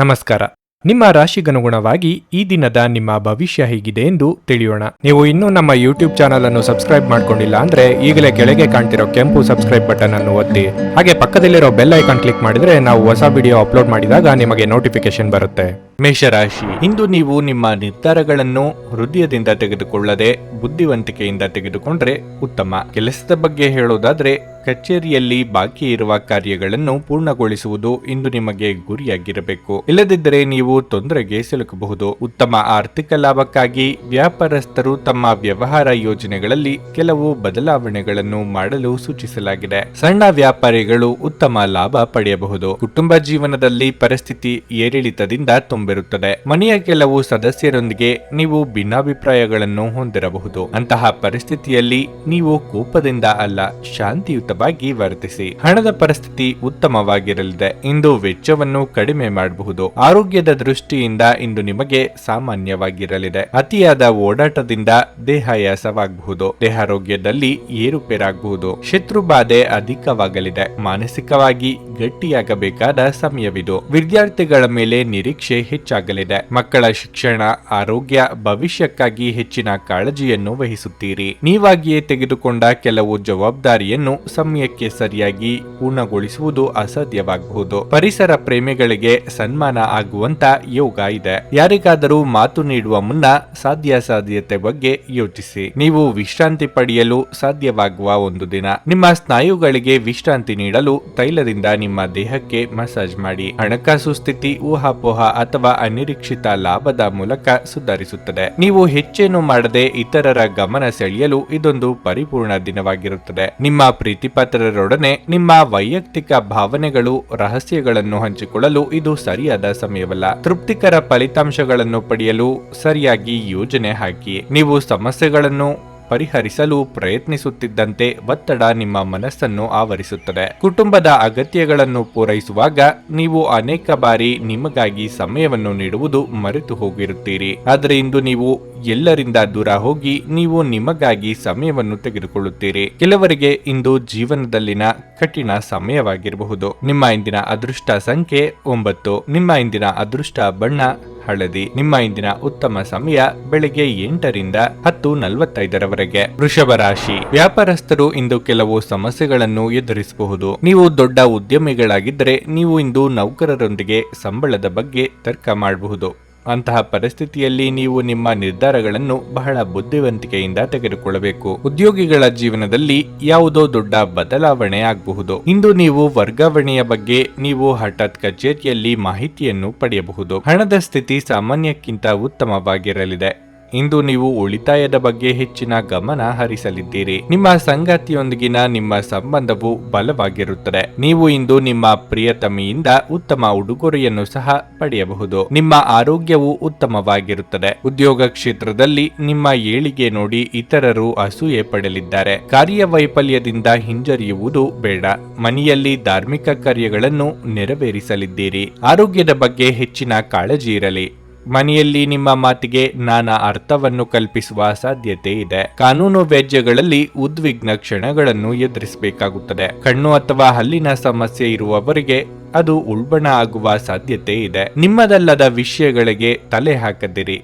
ನಮಸ್ಕಾರ. ನಿಮ್ಮ ರಾಶಿಗನುಗುಣವಾಗಿ ಈ ದಿನದ ನಿಮ್ಮ ಭವಿಷ್ಯ ಹೇಗಿದೆ ಎಂದು ತಿಳಿಯೋಣ. ನೀವು ಇನ್ನೂ ನಮ್ಮ ಯೂಟ್ಯೂಬ್ ಚಾನಲ್ ಅನ್ನು ಸಬ್ಸ್ಕ್ರೈಬ್ ಮಾಡ್ಕೊಂಡಿಲ್ಲ ಅಂದ್ರೆ ಈಗಲೇ ಕೆಳಗೆ ಕಾಣ್ತಿರೋ ಕೆಂಪು ಸಬ್ಸ್ಕ್ರೈಬ್ ಬಟನ್ ಅನ್ನು ಒತ್ತಿ. ಹಾಗೆ ಪಕ್ಕದಲ್ಲಿರೋ ಬೆಲ್ ಐಕಾನ್ ಕ್ಲಿಕ್ ಮಾಡಿದ್ರೆ ನಾವು ಹೊಸ ವಿಡಿಯೋ ಅಪ್ಲೋಡ್ ಮಾಡಿದಾಗ ನಿಮಗೆ ನೋಟಿಫಿಕೇಶನ್ ಬರುತ್ತೆ. ಮೇಷರಾಶಿ, ಇಂದು ನೀವು ನಿಮ್ಮ ನಿರ್ಧಾರಗಳನ್ನು ಹೃದಯದಿಂದ ತೆಗೆದುಕೊಳ್ಳದೆ ಬುದ್ಧಿವಂತಿಕೆಯಿಂದ ತೆಗೆದುಕೊಂಡ್ರೆ ಉತ್ತಮ. ಕೆಲಸದ ಬಗ್ಗೆ ಹೇಳೋದಾದ್ರೆ ಕಚೇರಿಯಲ್ಲಿ ಬಾಕಿ ಇರುವ ಕಾರ್ಯಗಳನ್ನು ಪೂರ್ಣಗೊಳಿಸುವುದು ಇಂದು ನಿಮಗೆ ಗುರಿಯಾಗಿರಬೇಕು. ಇಲ್ಲದಿದ್ದರೆ ನೀವು ತೊಂದರೆಗೆ ಸಿಲುಕಬಹುದು. ಉತ್ತಮ ಆರ್ಥಿಕ ಲಾಭಕ್ಕಾಗಿ ವ್ಯಾಪಾರಸ್ಥರು ತಮ್ಮ ವ್ಯವಹಾರ ಯೋಜನೆಗಳಲ್ಲಿ ಕೆಲವು ಬದಲಾವಣೆಗಳನ್ನು ಮಾಡಲು ಸೂಚಿಸಲಾಗಿದೆ. ಸಣ್ಣ ವ್ಯಾಪಾರಿಗಳು ಉತ್ತಮ ಲಾಭ ಪಡೆಯಬಹುದು. ಕುಟುಂಬ ಜೀವನದಲ್ಲಿ ಪರಿಸ್ಥಿತಿ ಏರಿಳಿತದಿಂದ ತುಂಬಿರುತ್ತದೆ. ಮನೆಯ ಕೆಲವು ಸದಸ್ಯರೊಂದಿಗೆ ನೀವು ಭಿನ್ನಾಭಿಪ್ರಾಯಗಳನ್ನು ಹೊಂದಿರಬಹುದು. ಅಂತಹ ಪರಿಸ್ಥಿತಿಯಲ್ಲಿ ನೀವು ಕೋಪದಿಂದ ಅಲ್ಲ, ಶಾಂತಿಯುತವಾಗಿ ವರ್ತಿಸಿ. ಹಣದ ಪರಿಸ್ಥಿತಿ ಉತ್ತಮವಾಗಿರಲಿದೆ. ಇಂದು ವೆಚ್ಚವನ್ನು ಕಡಿಮೆ ಮಾಡಬಹುದು. ಆರೋಗ್ಯದ ದೃಷ್ಟಿಯಿಂದ ಇಂದು ನಿಮಗೆ ಸಾಮಾನ್ಯವಾಗಿರಲಿದೆ. ಅತಿಯಾದ ಓಡಾಟದಿಂದ ದೇಹಾಯಾಸವಾಗಬಹುದು. ದೇಹಾರೋಗ್ಯದಲ್ಲಿ ಏರುಪೇರಾಗಬಹುದು. ಶತ್ರು ಬಾಧೆ ಅಧಿಕವಾಗಲಿದೆ. ಮಾನಸಿಕವಾಗಿ ಗಟ್ಟಿಯಾಗಬೇಕಾದ ಸಮಯವಿದು. ವಿದ್ಯಾರ್ಥಿಗಳ ಮೇಲೆ ನಿರೀಕ್ಷೆ ಹೆಚ್ಚಾಗಲಿದೆ. ಮಕ್ಕಳ ಶಿಕ್ಷಣ, ಆರೋಗ್ಯ, ಭವಿಷ್ಯಕ್ಕಾಗಿ ಹೆಚ್ಚಿನ ಕಾಳಜಿಯನ್ನು ವಹಿಸುತ್ತೀರಿ. ನೀವಾಗಿಯೇ ತೆಗೆದುಕೊಂಡ ಕೆಲವು ಜವಾಬ್ದಾರಿಯನ್ನು ಸಮಯಕ್ಕೆ ಸರಿಯಾಗಿ ಪೂರ್ಣಗೊಳಿಸುವುದು ಅಸಾಧ್ಯವಾಗಬಹುದು. ಪರಿಸರ ಪ್ರೇಮಿಗಳಿಗೆ ಸನ್ಮಾನ ಆಗುವಂತ ಯೋಗ ಇದೆ. ಯಾರಿಗಾದರೂ ಮಾತು ನೀಡುವ ಮುನ್ನ ಸಾಧ್ಯತೆ ಬಗ್ಗೆ ಯೋಚಿಸಿ. ನೀವು ವಿಶ್ರಾಂತಿ ಪಡೆಯಲು ಸಾಧ್ಯವಾಗುವ ಒಂದು ದಿನ. ನಿಮ್ಮ ಸ್ನಾಯುಗಳಿಗೆ ವಿಶ್ರಾಂತಿ ನೀಡಲು ತೈಲದಿಂದ ನಿಮ್ಮ ದೇಹಕ್ಕೆ ಮಸಾಜ್ ಮಾಡಿ. ಹಣಕಾಸು ಸ್ಥಿತಿ ಊಹಾಪೋಹ ಅಥವಾ ಅನಿರೀಕ್ಷಿತ ಲಾಭದ ಮೂಲಕ ಸುಧಾರಿಸುತ್ತದೆ. ನೀವು ಹೆಚ್ಚೇನು ಮಾಡದೆ ಇತರರ ಗಮನ ಸೆಳೆಯಲು ಇದೊಂದು ಪರಿಪೂರ್ಣ ದಿನವಾಗಿರುತ್ತದೆ. ನಿಮ್ಮ ಪ್ರೀತಿಪಾತ್ರರೊಡನೆ ನಿಮ್ಮ ವೈಯಕ್ತಿಕ ಭಾವನೆಗಳು, ರಹಸ್ಯಗಳನ್ನು ಹಂಚಿಕೊಳ್ಳಲು ಇದು ಸರಿಯಾದ ಸಮಯವಲ್ಲ. ತೃಪ್ತಿಕರ ಫಲಿತಾಂಶಗಳನ್ನು ಪಡೆಯಲು ಸರಿಯಾಗಿ ಯೋಜನೆ ಹಾಕಿ. ನೀವು ಸಮಸ್ಯೆಗಳನ್ನು ಪರಿಹರಿಸಲು ಪ್ರಯತ್ನಿಸುತ್ತಿದ್ದಂತೆ ಒತ್ತಡ ನಿಮ್ಮ ಮನಸ್ಸನ್ನು ಆವರಿಸುತ್ತದೆ. ಕುಟುಂಬದ ಅಗತ್ಯಗಳನ್ನು ಪೂರೈಸುವಾಗ ನೀವು ಅನೇಕ ಬಾರಿ ನಿಮಗಾಗಿ ಸಮಯವನ್ನು ನೀಡುವುದು ಮರೆತು ಹೋಗಿರುತ್ತೀರಿ. ಆದರೆ ಇಂದು ನೀವು ಎಲ್ಲರಿಂದ ದೂರ ಹೋಗಿ ನೀವು ನಿಮಗಾಗಿ ಸಮಯವನ್ನು ತೆಗೆದುಕೊಳ್ಳುತ್ತೀರಿ. ಕೆಲವರಿಗೆ ಇಂದು ಜೀವನದಲ್ಲಿನ ಕಠಿಣ ಸಮಯವಾಗಿರಬಹುದು. ನಿಮ್ಮ ಇಂದಿನ ಅದೃಷ್ಟ ಸಂಖ್ಯೆ 9. ನಿಮ್ಮ ಇಂದಿನ ಅದೃಷ್ಟ ಬಣ್ಣ ಹಳದಿ. ನಿಮ್ಮ ಇಂದಿನ ಉತ್ತಮ ಸಮಯ ಬೆಳಗ್ಗೆ 8 ರಿಂದ 10:45 ವೃಷಭ ರಾಶಿ, ವ್ಯಾಪಾರಸ್ಥರು ಇಂದು ಕೆಲವು ಸಮಸ್ಯೆಗಳನ್ನು ಎದುರಿಸಬಹುದು. ನೀವು ದೊಡ್ಡ ಉದ್ಯಮಿಗಳಾಗಿದ್ದರೆ ನೀವು ಇಂದು ನೌಕರರೊಂದಿಗೆ ಸಂಬಳದ ಬಗ್ಗೆ ತರ್ಕ ಮಾಡಬಹುದು. ಅಂತಹ ಪರಿಸ್ಥಿತಿಯಲ್ಲಿ ನೀವು ನಿಮ್ಮ ನಿರ್ಧಾರಗಳನ್ನು ಬಹಳ ಬುದ್ಧಿವಂತಿಕೆಯಿಂದ ತೆಗೆದುಕೊಳ್ಳಬೇಕು. ಉದ್ಯೋಗಿಗಳ ಜೀವನದಲ್ಲಿ ಯಾವುದೋ ದೊಡ್ಡ ಬದಲಾವಣೆ ಆಗಬಹುದು. ಇಂದು ನೀವು ವರ್ಗಾವಣೆಯ ಬಗ್ಗೆ ನೀವು ಹಠಾತ್ ಕಚೇರಿಯಲ್ಲಿ ಮಾಹಿತಿಯನ್ನು ಪಡೆಯಬಹುದು. ಹಣದ ಸ್ಥಿತಿ ಸಾಮಾನ್ಯಕ್ಕಿಂತ ಉತ್ತಮವಾಗಿರಲಿದೆ. ಇಂದು ನೀವು ಉಳಿತಾಯದ ಬಗ್ಗೆ ಹೆಚ್ಚಿನ ಗಮನ ಹರಿಸಲಿದ್ದೀರಿ. ನಿಮ್ಮ ಸಂಗಾತಿಯೊಂದಿಗಿನ ನಿಮ್ಮ ಸಂಬಂಧವು ಬಲವಾಗಿರುತ್ತದೆ. ನೀವು ಇಂದು ನಿಮ್ಮ ಪ್ರಿಯತಮಿಯಿಂದ ಉತ್ತಮ ಉಡುಗೊರೆಯನ್ನು ಸಹ ಪಡೆಯಬಹುದು. ನಿಮ್ಮ ಆರೋಗ್ಯವು ಉತ್ತಮವಾಗಿರುತ್ತದೆ. ಉದ್ಯೋಗ ಕ್ಷೇತ್ರದಲ್ಲಿ ನಿಮ್ಮ ಏಳಿಗೆ ನೋಡಿ ಇತರರು ಅಸೂಯೆ ಪಡೆಯಲಿದ್ದಾರೆ. ಕಾರ್ಯವೈಫಲ್ಯದಿಂದ ಹಿಂಜರಿಯುವುದು ಬೇಡ. ಮನೆಯಲ್ಲಿ ಧಾರ್ಮಿಕ ಕಾರ್ಯಗಳನ್ನು ನೆರವೇರಿಸಲಿದ್ದೀರಿ. ಆರೋಗ್ಯದ ಬಗ್ಗೆ ಹೆಚ್ಚಿನ ಕಾಳಜಿ ಇರಲಿ. ಮನೆಯಲ್ಲಿ ನಿಮ್ಮ ಮಾತಿಗೆ ನಾನಾ ಅರ್ಥವನ್ನು ಕಲ್ಪಿಸುವ ಸಾಧ್ಯತೆ ಇದೆ. ಕಾನೂನು ವ್ಯಾಜ್ಯಗಳಲ್ಲಿ ಉದ್ವಿಗ್ನ ಕ್ಷಣಗಳನ್ನು ಎದುರಿಸಬೇಕಾಗುತ್ತದೆ. ಕಣ್ಣು ಅಥವಾ ಹಲ್ಲಿನ ಸಮಸ್ಯೆ ಇರುವವರಿಗೆ ಅದು ಉಲ್ಬಣ ಆಗುವ ಸಾಧ್ಯತೆ ಇದೆ. ನಿಮ್ಮದಲ್ಲದ ವಿಷಯಗಳಿಗೆ ತಲೆ ಹಾಕದಿರಿ.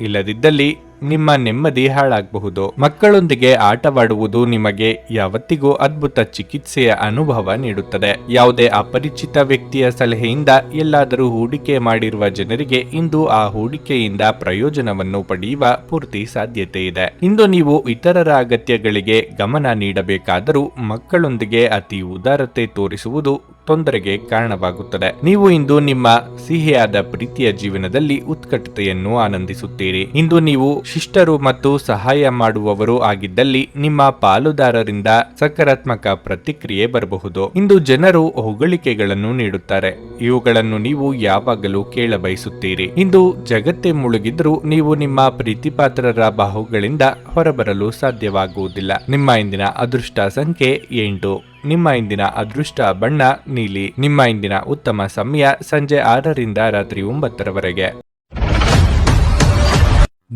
ಇಲ್ಲದಿದ್ದಲ್ಲಿ ನಿಮ್ಮ ನೆಮ್ಮದಿ ಹಾಳಾಗಬಹುದು. ಮಕ್ಕಳೊಂದಿಗೆ ಆಟವಾಡುವುದು ನಿಮಗೆ ಯಾವತ್ತಿಗೂ ಅದ್ಭುತ ಚಿಕಿತ್ಸೆಯ ಅನುಭವ ನೀಡುತ್ತದೆ. ಯಾವುದೇ ಅಪರಿಚಿತ ವ್ಯಕ್ತಿಯ ಸಲಹೆಯಿಂದ ಎಲ್ಲಾದರೂ ಹೂಡಿಕೆ ಮಾಡಿರುವ ಜನರಿಗೆ ಇಂದು ಆ ಹೂಡಿಕೆಯಿಂದ ಪ್ರಯೋಜನವನ್ನು ಪಡೆಯುವ ಪೂರ್ತಿ ಸಾಧ್ಯತೆ ಇದೆ. ಇಂದು ನೀವು ಇತರರ ಅಗತ್ಯಗಳಿಗೆ ಗಮನ ನೀಡಬೇಕಾದರೂ ಮಕ್ಕಳೊಂದಿಗೆ ಅತಿ ಉದಾರತೆ ತೋರಿಸುವುದು ತೊಂದರೆಗೆ ಕಾರಣವಾಗುತ್ತದೆ. ನೀವು ಇಂದು ನಿಮ್ಮ ಸಿಹಿಯಾದ ಪ್ರೀತಿಯ ಜೀವನದಲ್ಲಿ ಉತ್ಕಟತೆಯನ್ನು ಆನಂದಿಸುತ್ತೀರಿ. ಇಂದು ನೀವು ಶಿಷ್ಟರು ಮತ್ತು ಸಹಾಯ ಮಾಡುವವರು ಆಗಿದ್ದಲ್ಲಿ ನಿಮ್ಮ ಪಾಲುದಾರರಿಂದ ಸಕಾರಾತ್ಮಕ ಪ್ರತಿಕ್ರಿಯೆ ಬರಬಹುದು. ಇಂದು ಜನರು ಹೊಗಳಿಕೆಗಳನ್ನು ನೀಡುತ್ತಾರೆ. ಇವುಗಳನ್ನು ನೀವು ಯಾವಾಗಲೂ ಕೇಳಬಯಸುತ್ತೀರಿ. ಇಂದು ಜಗತ್ತೇ ಮುಳುಗಿದ್ರೂ ನೀವು ನಿಮ್ಮ ಪ್ರೀತಿಪಾತ್ರರ ಬಾಹುಗಳಿಂದ ಹೊರಬರಲು ಸಾಧ್ಯವಾಗುವುದಿಲ್ಲ. ನಿಮ್ಮ ಇಂದಿನ ಅದೃಷ್ಟ ಸಂಖ್ಯೆ 8. ನಿಮ್ಮ ಇಂದಿನ ಅದೃಷ್ಟ ಬಣ್ಣ ನೀಲಿ. ನಿಮ್ಮ ಇಂದಿನ ಉತ್ತಮ ಸಮಯ ಸಂಜೆ 6 ರಿಂದ ರಾತ್ರಿ 9 ರವರೆಗೆ.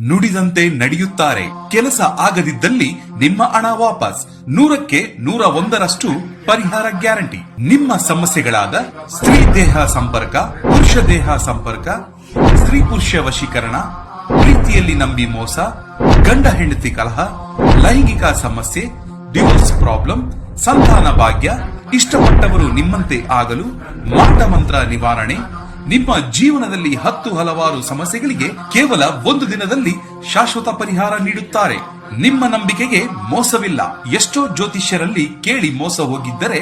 ನುಡಿದಂತೆ ನಡೆಯುತ್ತಾರೆ. ಕೆಲಸ ಆಗದಿದ್ದಲ್ಲಿ ನಿಮ್ಮ ಹಣ ವಾಪಸ್. 100ಕ್ಕೆ 101ರಷ್ಟು ಪರಿಹಾರ ಗ್ಯಾರಂಟಿ. ನಿಮ್ಮ ಸಮಸ್ಯೆಗಳಾದ ಸ್ತ್ರೀ ದೇಹ ಸಂಪರ್ಕ, ಪುರುಷ ದೇಹ ಸಂಪರ್ಕ, ಸ್ತ್ರೀ ಪುರುಷ ವಶೀಕರಣ, ಪ್ರೀತಿಯಲ್ಲಿ ನಂಬಿ ಮೋಸ, ಗಂಡ ಹೆಂಡತಿ ಕಲಹ, ಲೈಂಗಿಕ ಸಮಸ್ಯೆ, ಡಿವೋರ್ಸ್ ಪ್ರಾಬ್ಲಮ್, ಸಂತಾನ ಭಾಗ್ಯ, ಇಷ್ಟಪಟ್ಟವರು ನಿಮ್ಮಂತೆ ಆಗಲು, ಮಾಟ ಮಂತ್ರ ನಿವಾರಣೆ, ನಿಮ್ಮ ಜೀವನದಲ್ಲಿ 10 ಹಲವಾರು ಸಮಸ್ಯೆಗಳಿಗೆ ಕೇವಲ 1 ದಿನದಲ್ಲಿ ಶಾಶ್ವತ ಪರಿಹಾರ ನೀಡುತ್ತಾರೆ. ನಿಮ್ಮ ನಂಬಿಕೆಗೆ ಮೋಸವಿಲ್ಲ. ಎಷ್ಟೋ ಜ್ಯೋತಿಷ್ಯರಲ್ಲಿ ಕೇಳಿ ಮೋಸ ಹೋಗಿದ್ದರೆ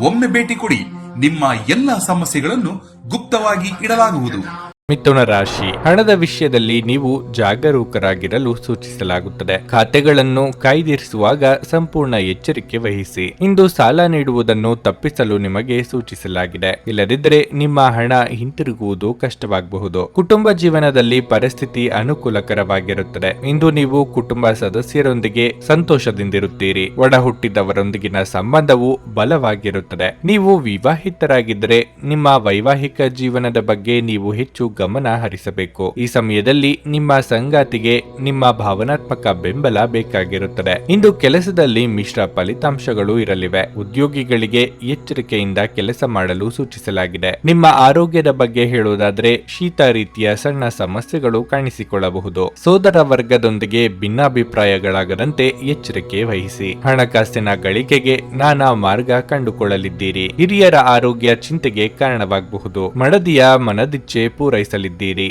ಒಮ್ಮೆ ಭೇಟಿ ಕೊಡಿ. ನಿಮ್ಮ ಎಲ್ಲ ಸಮಸ್ಯೆಗಳನ್ನು ಗುಪ್ತವಾಗಿ ಇಡಲಾಗುವುದು. ಮಿಥುನ ರಾಶಿ. ಹಣದ ವಿಷಯದಲ್ಲಿ ನೀವು ಜಾಗರೂಕರಾಗಿರಲು ಸೂಚಿಸಲಾಗುತ್ತದೆ. ಖಾತೆಗಳನ್ನು ಕಾಯ್ದಿರಿಸುವಾಗ ಸಂಪೂರ್ಣ ಎಚ್ಚರಿಕೆ ವಹಿಸಿ. ಇಂದು ಸಾಲ ನೀಡುವುದನ್ನು ತಪ್ಪಿಸಲು ನಿಮಗೆ ಸೂಚಿಸಲಾಗಿದೆ. ಇಲ್ಲದಿದ್ದರೆ ನಿಮ್ಮ ಹಣ ಹಿಂತಿರುಗುವುದು ಕಷ್ಟವಾಗಬಹುದು. ಕುಟುಂಬ ಜೀವನದಲ್ಲಿ ಪರಿಸ್ಥಿತಿ ಅನುಕೂಲಕರವಾಗಿರುತ್ತದೆ. ಇಂದು ನೀವು ಕುಟುಂಬ ಸದಸ್ಯರೊಂದಿಗೆ ಸಂತೋಷದಿಂದಿರುತ್ತೀರಿ. ಒಡ ಹುಟ್ಟಿದವರೊಂದಿಗಿನ ಸಂಬಂಧವು ಬಲವಾಗಿರುತ್ತದೆ. ನೀವು ವಿವಾಹಿತರಾಗಿದ್ದರೆ ನಿಮ್ಮ ವೈವಾಹಿಕ ಜೀವನದ ಬಗ್ಗೆ ನೀವು ಹೆಚ್ಚು ಗಮನ ಹರಿಸಬೇಕು. ಈ ಸಮಯದಲ್ಲಿ ನಿಮ್ಮ ಸಂಗಾತಿಗೆ ನಿಮ್ಮ ಭಾವನಾತ್ಮಕ ಬೆಂಬಲ ಬೇಕಾಗಿರುತ್ತದೆ. ಇಂದು ಕೆಲಸದಲ್ಲಿ ಮಿಶ್ರ ಫಲಿತಾಂಶಗಳು ಇರಲಿವೆ. ಉದ್ಯೋಗಿಗಳಿಗೆ ಎಚ್ಚರಿಕೆಯಿಂದ ಕೆಲಸ ಮಾಡಲು ಸೂಚಿಸಲಾಗಿದೆ. ನಿಮ್ಮ ಆರೋಗ್ಯದ ಬಗ್ಗೆ ಹೇಳುವುದಾದರೆ ಶೀತ ರೀತಿಯ ಸಣ್ಣ ಸಮಸ್ಯೆಗಳು ಕಾಣಿಸಿಕೊಳ್ಳಬಹುದು. ಸೋದರ ವರ್ಗದೊಂದಿಗೆ ಭಿನ್ನಾಭಿಪ್ರಾಯಗಳಾಗದಂತೆ ಎಚ್ಚರಿಕೆ ವಹಿಸಿ. ಹಣಕಾಸಿನ ಗಳಿಕೆಗೆ ನಾನಾ ಮಾರ್ಗ ಕಂಡುಕೊಳ್ಳಲಿದ್ದೀರಿ. ಹಿರಿಯರ ಆರೋಗ್ಯ ಚಿಂತೆಗೆ ಕಾರಣವಾಗಬಹುದು. ಮಡದಿಯ ಮನದಿಚ್ಛೆ ಪೂರೈಸಲಿದ್ದೀರಿ.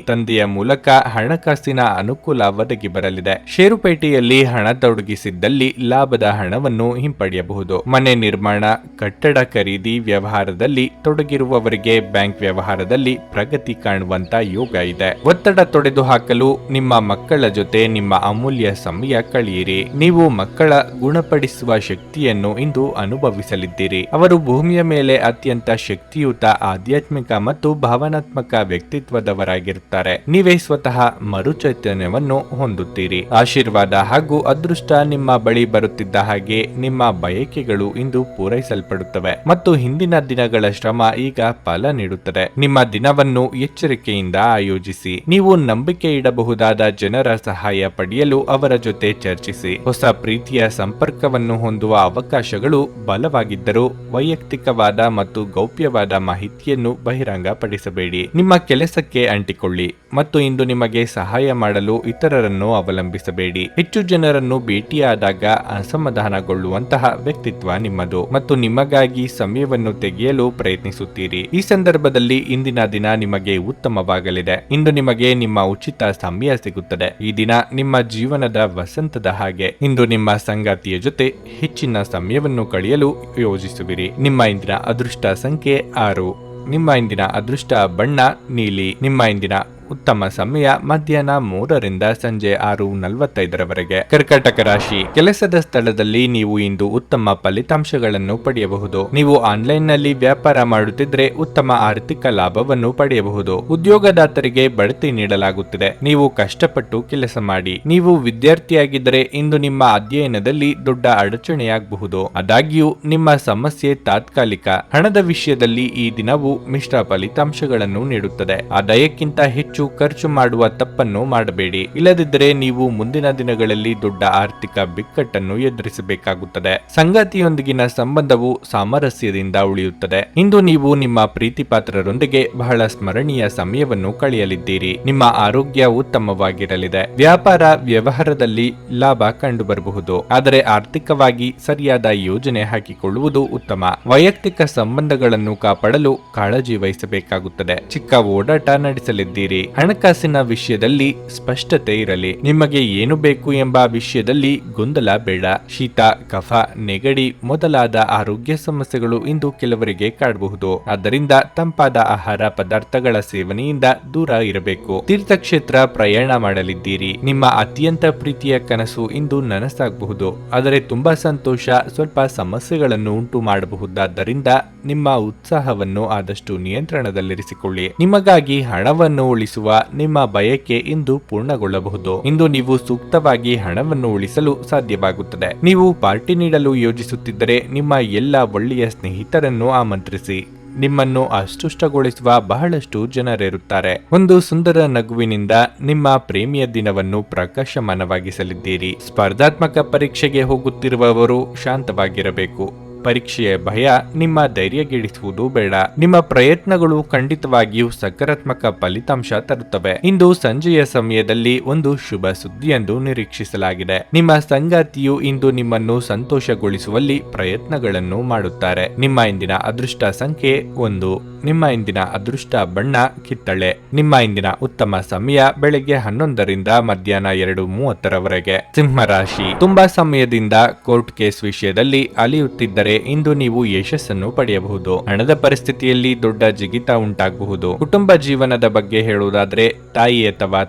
ತಂದೆಯ ಮೂಲಕ ಹಣಕಾಸಿನ ಅನುಕೂಲ ಒದಗಿ ಬರಲಿದೆ. ಷೇರುಪೇಟೆಯಲ್ಲಿ ಹಣ ತೊಡಗಿಸಿದ್ದಲ್ಲಿ ಲಾಭದ ಹಣವನ್ನು ಹಿಂಪಡೆಯಬಹುದು. ಮನೆ ನಿರ್ಮಾಣ, ಕಟ್ಟಡ ಖರೀದಿ ವ್ಯವಹಾರದಲ್ಲಿ ತೊಡಗಿರುವವರಿಗೆ ಬ್ಯಾಂಕ್ ವ್ಯವಹಾರದಲ್ಲಿ ಪ್ರಗತಿ ಕಾಣುವಂತ ಯೋಗ ಇದೆ. ಒತ್ತಡ ತೊಡೆದು ಹಾಕಲು ನಿಮ್ಮ ಮಕ್ಕಳ ಜೊತೆ ನಿಮ್ಮ ಅಮೂಲ್ಯ ಸಮಯ ಕಳೆಯಿರಿ. ನೀವು ಮಕ್ಕಳ ಗುಣಪಡಿಸುವ ಶಕ್ತಿಯನ್ನು ಇಂದು ಅನುಭವಿಸಲಿದ್ದೀರಿ. ಅವರು ಭೂಮಿಯ ಮೇಲೆ ಅತ್ಯಂತ ಶಕ್ತಿಯುತ ಆಧ್ಯಾತ್ಮಿಕ ಮತ್ತು ಭಾವನಾತ್ಮಕ ವ್ಯಕ್ತಿತ್ವದವರಾಗಿರುತ್ತಾರೆ. ನೀವೇ ಸ್ವತಃ ಮರುಚೈತನ್ಯವನ್ನು ಹೊಂದುತ್ತೀರಿ. ಆಶೀರ್ವಾದ ಹಾಗೂ ಅದೃಷ್ಟ ನಿಮ್ಮ ಬಳಿ ಬರುತ್ತಿದ್ದ ಹಾಗೆ ನಿಮ್ಮ ಬಯಕೆಗಳು ಇಂದು ಪೂರೈಸಲ್ಪಡುತ್ತವೆ ಮತ್ತು ಹಿಂದಿನ ದಿನಗಳ ಶ್ರಮ ಈಗ ಫಲ ನೀಡುತ್ತದೆ. ನಿಮ್ಮ ದಿನವನ್ನು ಎಚ್ಚರಿಕೆಯಿಂದ ಆಯೋಜಿಸಿ. ನೀವು ನಂಬಿಕೆ ಇಡಬಹುದಾದ ಜನರ ಸಹಾಯ ಪಡೆಯಲು ಅವರ ಜೊತೆ ಚರ್ಚಿಸಿ. ಹೊಸ ಪ್ರೀತಿಯ ಸಂಪರ್ಕವನ್ನು ಹೊಂದುವ ಅವಕಾಶಗಳು ಬಲವಾಗಿದ್ದರೂ ವೈಯಕ್ತಿಕವಾದ ಮತ್ತು ಗೌಪ್ಯವಾದ ಮಾಹಿತಿಯನ್ನು ಬಹಿರಂಗಪಡಿಸಬೇಡಿ. ನಿಮ್ಮ ಕೆಲಸಕ್ಕೆ ಅಂಟಿಕೊಳ್ಳಿ ಮತ್ತು ಇಂದು ನಿಮಗೆ ಸಹಾಯ ಮಾಡಲು ಇತರರನ್ನು ಅವಲಂಬಿಸಬೇಡಿ. ಹೆಚ್ಚು ಜನರನ್ನು ಭೇಟಿಯಾದಾಗ ಅಸಮಾಧಾನಗೊಳ್ಳುವಂತಹ ವ್ಯಕ್ತಿತ್ವ ನಿಮ್ಮದು ಮತ್ತು ನಿಮಗಾಗಿ ಸಮಯವನ್ನು ತೆಗೆಯಲು ಪ್ರಯತ್ನಿಸುತ್ತೀರಿ. ಈ ಸಂದರ್ಭದಲ್ಲಿ ಇಂದಿನ ದಿನ ನಿಮಗೆ ಉತ್ತಮವಾಗಲಿದೆ. ಇಂದು ನಿಮಗೆ ನಿಮ್ಮ ಉಚಿತ ಸಮಯ ಸಿಗುತ್ತದೆ. ಈ ದಿನ ನಿಮ್ಮ ಜೀವನದ ವಸಂತದ ಹಾಗೆ. ಇಂದು ನಿಮ್ಮ ಸಂಗಾತಿಯ ಜೊತೆ ಹೆಚ್ಚಿನ ಸಮಯವನ್ನು ಕಳೆಯಲು ಯೋಜಿಸುವಿರಿ. ನಿಮ್ಮ ಇಂದಿನ ಅದೃಷ್ಟ ಸಂಖ್ಯೆ 6. ನಿಮ್ಮ ಇಂದಿನ ಅದೃಷ್ಟ ಬಣ್ಣ ನೀಲಿ. ನಿಮ್ಮ ಇಂದಿನ ಉತ್ತಮ ಸಮಯ ಮಧ್ಯಾಹ್ನ 3ರಿಂದ ಸಂಜೆ 6:45ರವರೆಗೆ. ಕರ್ಕಾಟಕ ರಾಶಿ. ಕೆಲಸದ ಸ್ಥಳದಲ್ಲಿ ನೀವು ಇಂದು ಉತ್ತಮ ಫಲಿತಾಂಶಗಳನ್ನು ಪಡೆಯಬಹುದು. ನೀವು ಆನ್ಲೈನ್ ನಲ್ಲಿ ವ್ಯಾಪಾರ ಮಾಡುತ್ತಿದ್ರೆ ಉತ್ತಮ ಆರ್ಥಿಕ ಲಾಭವನ್ನು ಪಡೆಯಬಹುದು. ಉದ್ಯೋಗದಾತರಿಗೆ ಬಡ್ತಿ ನೀಡಲಾಗುತ್ತಿದೆ. ನೀವು ಕಷ್ಟಪಟ್ಟು ಕೆಲಸ ಮಾಡಿ. ನೀವು ವಿದ್ಯಾರ್ಥಿಯಾಗಿದ್ದರೆ ಇಂದು ನಿಮ್ಮ ಅಧ್ಯಯನದಲ್ಲಿ ದೊಡ್ಡ ಅಡಚಣೆಯಾಗಬಹುದು. ಆದಾಗ್ಯೂ ನಿಮ್ಮ ಸಮಸ್ಯೆ ತಾತ್ಕಾಲಿಕ. ಹಣದ ವಿಷಯದಲ್ಲಿ ಈ ದಿನವು ಮಿಶ್ರ ಫಲಿತಾಂಶಗಳನ್ನು ನೀಡುತ್ತದೆ. ಆದಾಯಕ್ಕಿಂತ ಹೆಚ್ಚು ಖರ್ಚು ಮಾಡುವ ತಪ್ಪನ್ನು ಮಾಡಬೇಡಿ. ಇಲ್ಲದಿದ್ದರೆ ನೀವು ಮುಂದಿನ ದಿನಗಳಲ್ಲಿ ದೊಡ್ಡ ಆರ್ಥಿಕ ಬಿಕ್ಕಟ್ಟನ್ನು ಎದುರಿಸಬೇಕಾಗುತ್ತದೆ. ಸಂಗಾತಿಯೊಂದಿಗಿನ ಸಂಬಂಧವು ಸಾಮರಸ್ಯದಿಂದ ಉಳಿಯುತ್ತದೆ. ಇಂದು ನೀವು ನಿಮ್ಮ ಪ್ರೀತಿ ಪಾತ್ರರೊಂದಿಗೆ ಬಹಳ ಸ್ಮರಣೀಯ ಸಮಯವನ್ನು ಕಳೆಯಲಿದ್ದೀರಿ. ನಿಮ್ಮ ಆರೋಗ್ಯ ಉತ್ತಮವಾಗಿರಲಿದೆ. ವ್ಯಾಪಾರ ವ್ಯವಹಾರದಲ್ಲಿ ಲಾಭ ಕಂಡುಬರಬಹುದು. ಆದರೆ ಆರ್ಥಿಕವಾಗಿ ಸರಿಯಾದ ಯೋಜನೆ ಹಾಕಿಕೊಳ್ಳುವುದು ಉತ್ತಮ. ವೈಯಕ್ತಿಕ ಸಂಬಂಧಗಳನ್ನು ಕಾಪಾಡಲು ಕಾಳಜಿ ವಹಿಸಬೇಕಾಗುತ್ತದೆ. ಚಿಕ್ಕ ಓಡಾಟ ನಡೆಸಲಿದ್ದೀರಿ. ಹಣಕಾಸಿನ ವಿಷಯದಲ್ಲಿ ಸ್ಪಷ್ಟತೆ ಇರಲಿ. ನಿಮಗೆ ಏನು ಬೇಕು ಎಂಬ ವಿಷಯದಲ್ಲಿ ಗೊಂದಲ ಬೇಡ. ಶೀತ, ಕಫ, ನೆಗಡಿ ಮೊದಲಾದ ಆರೋಗ್ಯ ಸಮಸ್ಯೆಗಳು ಇಂದು ಕೆಲವರಿಗೆ ಕಾಡಬಹುದು. ಆದ್ದರಿಂದ ತಂಪಾದ ಆಹಾರ ಪದಾರ್ಥಗಳ ಸೇವನೆಯಿಂದ ದೂರ ಇರಬೇಕು. ತೀರ್ಥಕ್ಷೇತ್ರ ಪ್ರಯಾಣ ಮಾಡಲಿದ್ದೀರಿ. ನಿಮ್ಮ ಅತ್ಯಂತ ಪ್ರೀತಿಯ ಕನಸು ಇಂದು ನನಸಾಗಬಹುದು. ಆದರೆ ತುಂಬಾ ಸಂತೋಷ ಸ್ವಲ್ಪ ಸಮಸ್ಯೆಗಳನ್ನು ಉಂಟು ಮಾಡಬಹುದಾದ್ದರಿಂದ ನಿಮ್ಮ ಉತ್ಸಾಹವನ್ನು ಆದಷ್ಟು ನಿಯಂತ್ರಣದಲ್ಲಿರಿಸಿಕೊಳ್ಳಿ. ನಿಮಗಾಗಿ ಹಣವನ್ನು ಉಳಿಸುವ ನಿಮ್ಮ ಬಯಕೆ ಇಂದು ಪೂರ್ಣಗೊಳ್ಳಬಹುದು. ಇಂದು ನೀವು ಸೂಕ್ತವಾಗಿ ಹಣವನ್ನು ಉಳಿಸಲು ಸಾಧ್ಯವಾಗುತ್ತದೆ. ನೀವು ಪಾರ್ಟಿ ನೀಡಲು ಯೋಜಿಸುತ್ತಿದ್ದರೆ ನಿಮ್ಮ ಎಲ್ಲ ಒಳ್ಳೆಯ ಸ್ನೇಹಿತರನ್ನು ಆಮಂತ್ರಿಸಿ. ನಿಮ್ಮನ್ನು ಅಸ್ಪಷ್ಟಗೊಳಿಸುವ ಬಹಳಷ್ಟು ಜನರಿರುತ್ತಾರೆ. ಒಂದು ಸುಂದರ ನಗುವಿನಿಂದ ನಿಮ್ಮ ಪ್ರೇಮಿಯ ದಿನವನ್ನು ಪ್ರಕಾಶಮಾನವಾಗಿಸಲಿದ್ದೀರಿ. ಸ್ಪರ್ಧಾತ್ಮಕ ಪರೀಕ್ಷೆಗೆ ಹೋಗುತ್ತಿರುವವರು ಶಾಂತವಾಗಿರಬೇಕು. ಪರೀಕ್ಷೆಯ ಭಯ ನಿಮ್ಮ ಧೈರ್ಯಗೆಡಿಸುವುದು ಬೇಡ. ನಿಮ್ಮ ಪ್ರಯತ್ನಗಳು ಖಂಡಿತವಾಗಿಯೂ ಸಕಾರಾತ್ಮಕ ಫಲಿತಾಂಶ ತರುತ್ತವೆ. ಇಂದು ಸಂಜೆಯ ಸಮಯದಲ್ಲಿ ಒಂದು ಶುಭ ಸುದ್ದಿಯೆಂದು ನಿರೀಕ್ಷಿಸಲಾಗಿದೆ. ನಿಮ್ಮ ಸಂಗಾತಿಯು ಇಂದು ನಿಮ್ಮನ್ನು ಸಂತೋಷಗೊಳಿಸುವಲ್ಲಿ ಪ್ರಯತ್ನಗಳನ್ನು ಮಾಡುತ್ತಾರೆ. ನಿಮ್ಮ ಇಂದಿನ ಅದೃಷ್ಟ ಸಂಖ್ಯೆ 1. ನಿಮ್ಮ ಇಂದಿನ ಅದೃಷ್ಟ ಬಣ್ಣ ಕಿತ್ತಳೆ. ನಿಮ್ಮ ಇಂದಿನ ಉತ್ತಮ ಸಮಯ ಬೆಳಗ್ಗೆ 11ರಿಂದ ಮಧ್ಯಾಹ್ನ 2:30ರವರೆಗೆ. ಸಿಂಹ ರಾಶಿ. ತುಂಬಾ ಸಮಯದಿಂದ ಕೋರ್ಟ್ ಕೇಸ್ ವಿಷಯದಲ್ಲಿ ಅಲಿಯುತ್ತಿದ್ದರೆ ಇಂದು ನೀವು ಯಶಸ್ಸನ್ನು ಪಡೆಯಬಹುದು. ಹಣದ ಪರಿಸ್ಥಿತಿಯಲ್ಲಿ ದೊಡ್ಡ ಜಿಗಿತ ಉಂಟಾಗಬಹುದು. ಕುಟುಂಬ ಜೀವನದ ಬಗ್ಗೆ ಹೇಳುವುದಾದ್ರೆ ತಾಯಿ ಅಥವಾ